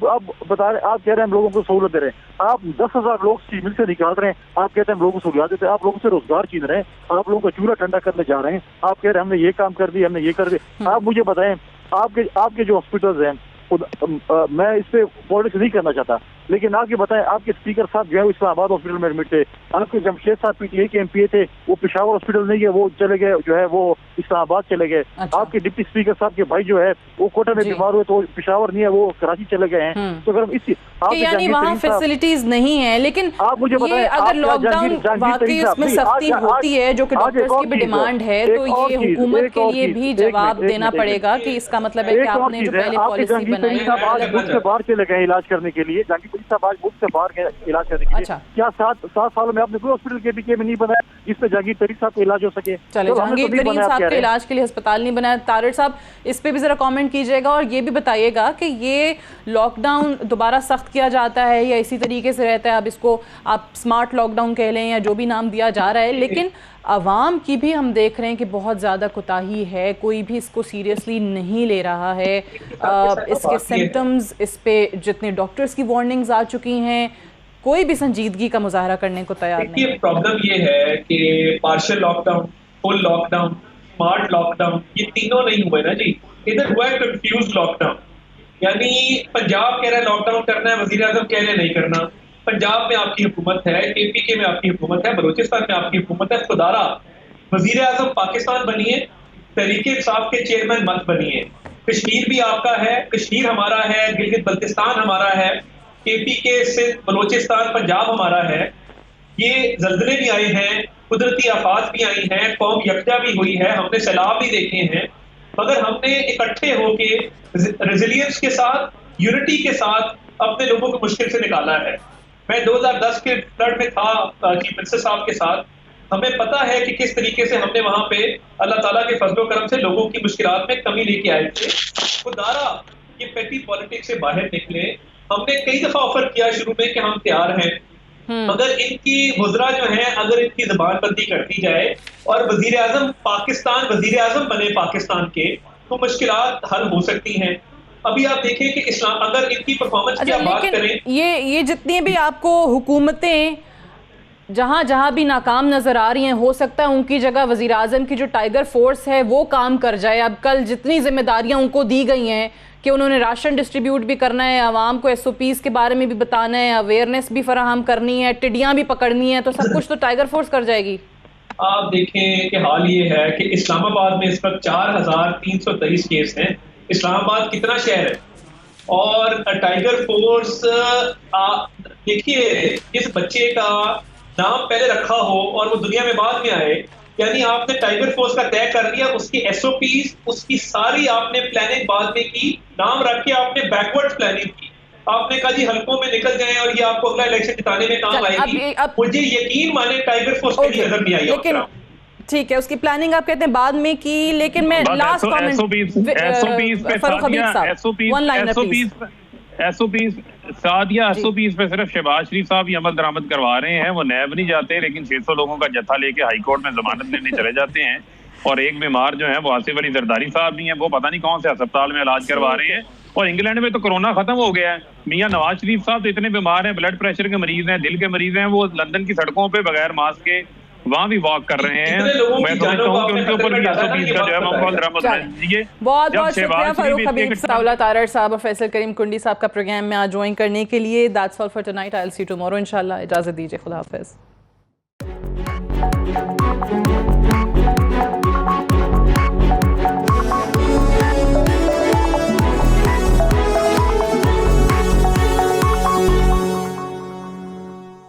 बता रहे, आप कह रहे हैं हम लोगों को सहूलत दे रहे हैं, आप 10,000 लोग सिविल से निकाल रहे हैं, आप कहते हैं हम लोगों को सहूलियत देते हैं, आप लोगों से रोजगार छीन रहे हैं, आप लोगों का चूल्हा ठंडा करने जा रहे हैं, आप कह रहे हैं हमने ये काम कर दिया, हमने ये कर दिया। आप मुझे बताएं, आपके जो हॉस्पिटल्स हैं, मैं इस पे पॉलिटिक्स नहीं करना चाहता, लेकिन आपके बताएं, आपके स्पीकर साहब जो है इस्लामाबाद हॉस्पिटल में एडमिट थे, आपके जमशेद साहब PTI के MP थे, वो पेशावर हॉस्पिटल नहीं है, वो चले गए जो है वो इस्लामाबाद चले गए। आपके डिप्टी स्पीकर साहब के भाई जो है वो कोटा में बीमार हुए, तो पेशावर नहीं है, वो कराची चले गए हैं। तो अगर हम इसी यानी वहाँ फैसिलिटीज नहीं है, लेकिन आप मुझे बताएं, अगर लॉकडाउन वाकई उसमें सख्ती होती है जो कि डॉक्टर्स की भी डिमांड है, तो ये हुकूमत के लिए भी जवाब देना पड़ेगा कि इसका मतलब है कि आपने जो पहले पॉलिसी बनाई आज मुल्क से बाहर चले गए इलाज करने के लिए, जहांगीर साहब आज मुल्क से बाहर गए इलाज करने के लिए। क्या 7 सालों में आपने कोई हॉस्पिटल KPK में नहीं बनाया जिसमें जहांगीर तरीन साहब का इलाज हो सके? चले, जहांगीर तरीन साहब के इलाज के लिए अस्पताल नहीं बनाया। तारिर साहब, इस पे भी जरा कमेंट कीजिएगा और ये भी बताइएगा कि ये लॉकडाउन दोबारा सख्त किया जाता है या इसी तरीके से रहता है? अब इसको आप स्मार्ट लॉकडाउन कह लें या जो भी नाम दिया जा रहा है, लेकिन आवाम की भी हम देख रहे हैं कि बहुत ज़्यादा कोताही है, कोई भी इसको सीरियसली नहीं ले रहा है। इसके सिम्टम्स, इस पे जितने डॉक्टर्स की वार्निंग्स आ चुकी हैं, कोई भी संजीदगी का मुजाहरा करने को तैयार नहीं है। प्रॉब्लम ये है कि partial lockdown, full lockdown, smart lockdown, ये तीनों नहीं हुए ना जी। इधर हुआ है कंफ्यूज लॉकडाउन, यानी पंजाब कह रहा है लॉकडाउन करना है, वजीर आजम कह रहे हैं नहीं करना। पंजाब में आपकी हुकूमत है, KPK में आपकी हुकूमत है, बलूचिस्तान में आपकी हुकूमत है। खुदारा वजीर आजम पाकिस्तान बनिए, तहरीक इंसाफ के चेयरमैन मत बनिए। कश्मीर भी आपका है, कश्मीर हमारा है, गिलगित बल्तिस्तान हमारा है, KPK से बलूचिस्तान पंजाब हमारा है। ये जल्जले भी आए हैं, कुदरती आफात भी आई हैं, कौम यकजा भी हुई है, हमने सैलाब भी देखे हैं, मगर हमने इकट्ठे होके रेजिलियंस के साथ, यूनिटी के साथ अपने लोगों को मुश्किल से निकाला है। मैं 2010 के फ्लड में था चीफ मिनिस्टर साहब के साथ, हमें पता है कि किस तरीके से हमने वहां पे अल्लाह ताला के फजलो करम से लोगों की मुश्किलात में कमी लेके आए थे। खुदारा ये पेटी पॉलिटिक्स से बाहर निकले। हमने कई दफा ऑफर किया शुरू में कि हम तैयार हैं, मगर इनकी मुजरा जो है, अगर इनकी जबानबंदी कर दी जाए और वजीर आजम पाकिस्तान वजीर आजम बने पाकिस्तान के, तो मुश्किलात हल हो सकती हैं। अभी आप देखें कि इस्लाम, अगर इनकी परफॉर्मेंस की आप बात करें, ये जितनी भी आपको हुकूमतें जहाँ जहाँ भी नाकाम नजर आ रही हैं, हो सकता है उनकी जगह वजीर आजम की जो टाइगर फोर्स है वो काम कर जाए। अब कल जितनी जिम्मेदारियां उनको दी गई हैं कि उन्होंने राशन डिस्ट्रीब्यूट भी करना है, आवाम को SOPs के बारे में भी बताना है, अवेयरनेस भी फराहम करनी है, टिड्डियां भी पकड़नी है, तो सब कुछ तो टाइगर फोर्स कर जाएगी। आप देखें कि हाल ये है कि इस्लामाबाद में इस वक्त 4323 केस हैं। इस्लामाबाद कितना शहर है, और टाइगर फोर्स, देखिए इस बच्चे का नाम पहले रखा हो और वो दुनिया में बाद में आए, यानी आपने टाइगर फोर्स का तय कर लिया, उसकी SOPs, उसकी सारी आपने प्लानिंग बाद में की, नाम रख के आपने बैकवर्ड प्लानिंग की। आपने कहा जी हल्कों में निकल जाएं और ये आपको अगला इलेक्शन जिताने में काम आएगी। मुझे यकीन माने टाइगर फोर्स की नजर नहीं आई। लेकिन ठीक है, उसकी प्लानिंग आप कहते हैं बाद में की, लेकिन मैं लास्ट कमेंट फरूख हबीब साहब, वन लाइनर प्लीज। SOPs पे सिर्फ शहबाज शरीफ साहब ही अमल दरामद करवा रहे हैं, वो नैब नहीं जाते, लेकिन 600 लोगों का जत्था लेके हाई कोर्ट में जमानत लेने चले जाते हैं। और एक बीमार जो है वो आसिफ अली जरदारी साहब भी हैं, वो पता नहीं कौन से अस्पताल में इलाज करवा रहे हैं। और इंग्लैंड में तो कोरोना खत्म हो गया है। मियां नवाज शरीफ साहब तो इतने बीमार हैं, ब्लड प्रेशर के मरीज हैं, दिल के मरीज हैं, वो लंदन की सड़कों पे बगैर मास्क के वहाँ भी वॉक कर रहे हैं। मैं समझता हूँ कि उनके ऊपर भी SOPs का जो है अमल दरामद दीजिए। बहुत बहुत शुक्रिया फरूख हबीब साहब, तारड़ साहब और फैसल करीम कुंडी साहब का प्रोग्राम में आज ज्वाइन करने के लिए। That's all for tonight, I will see you tomorrow इंशाल्लाह। इजाजत दीजिए, खुदा हाफिज।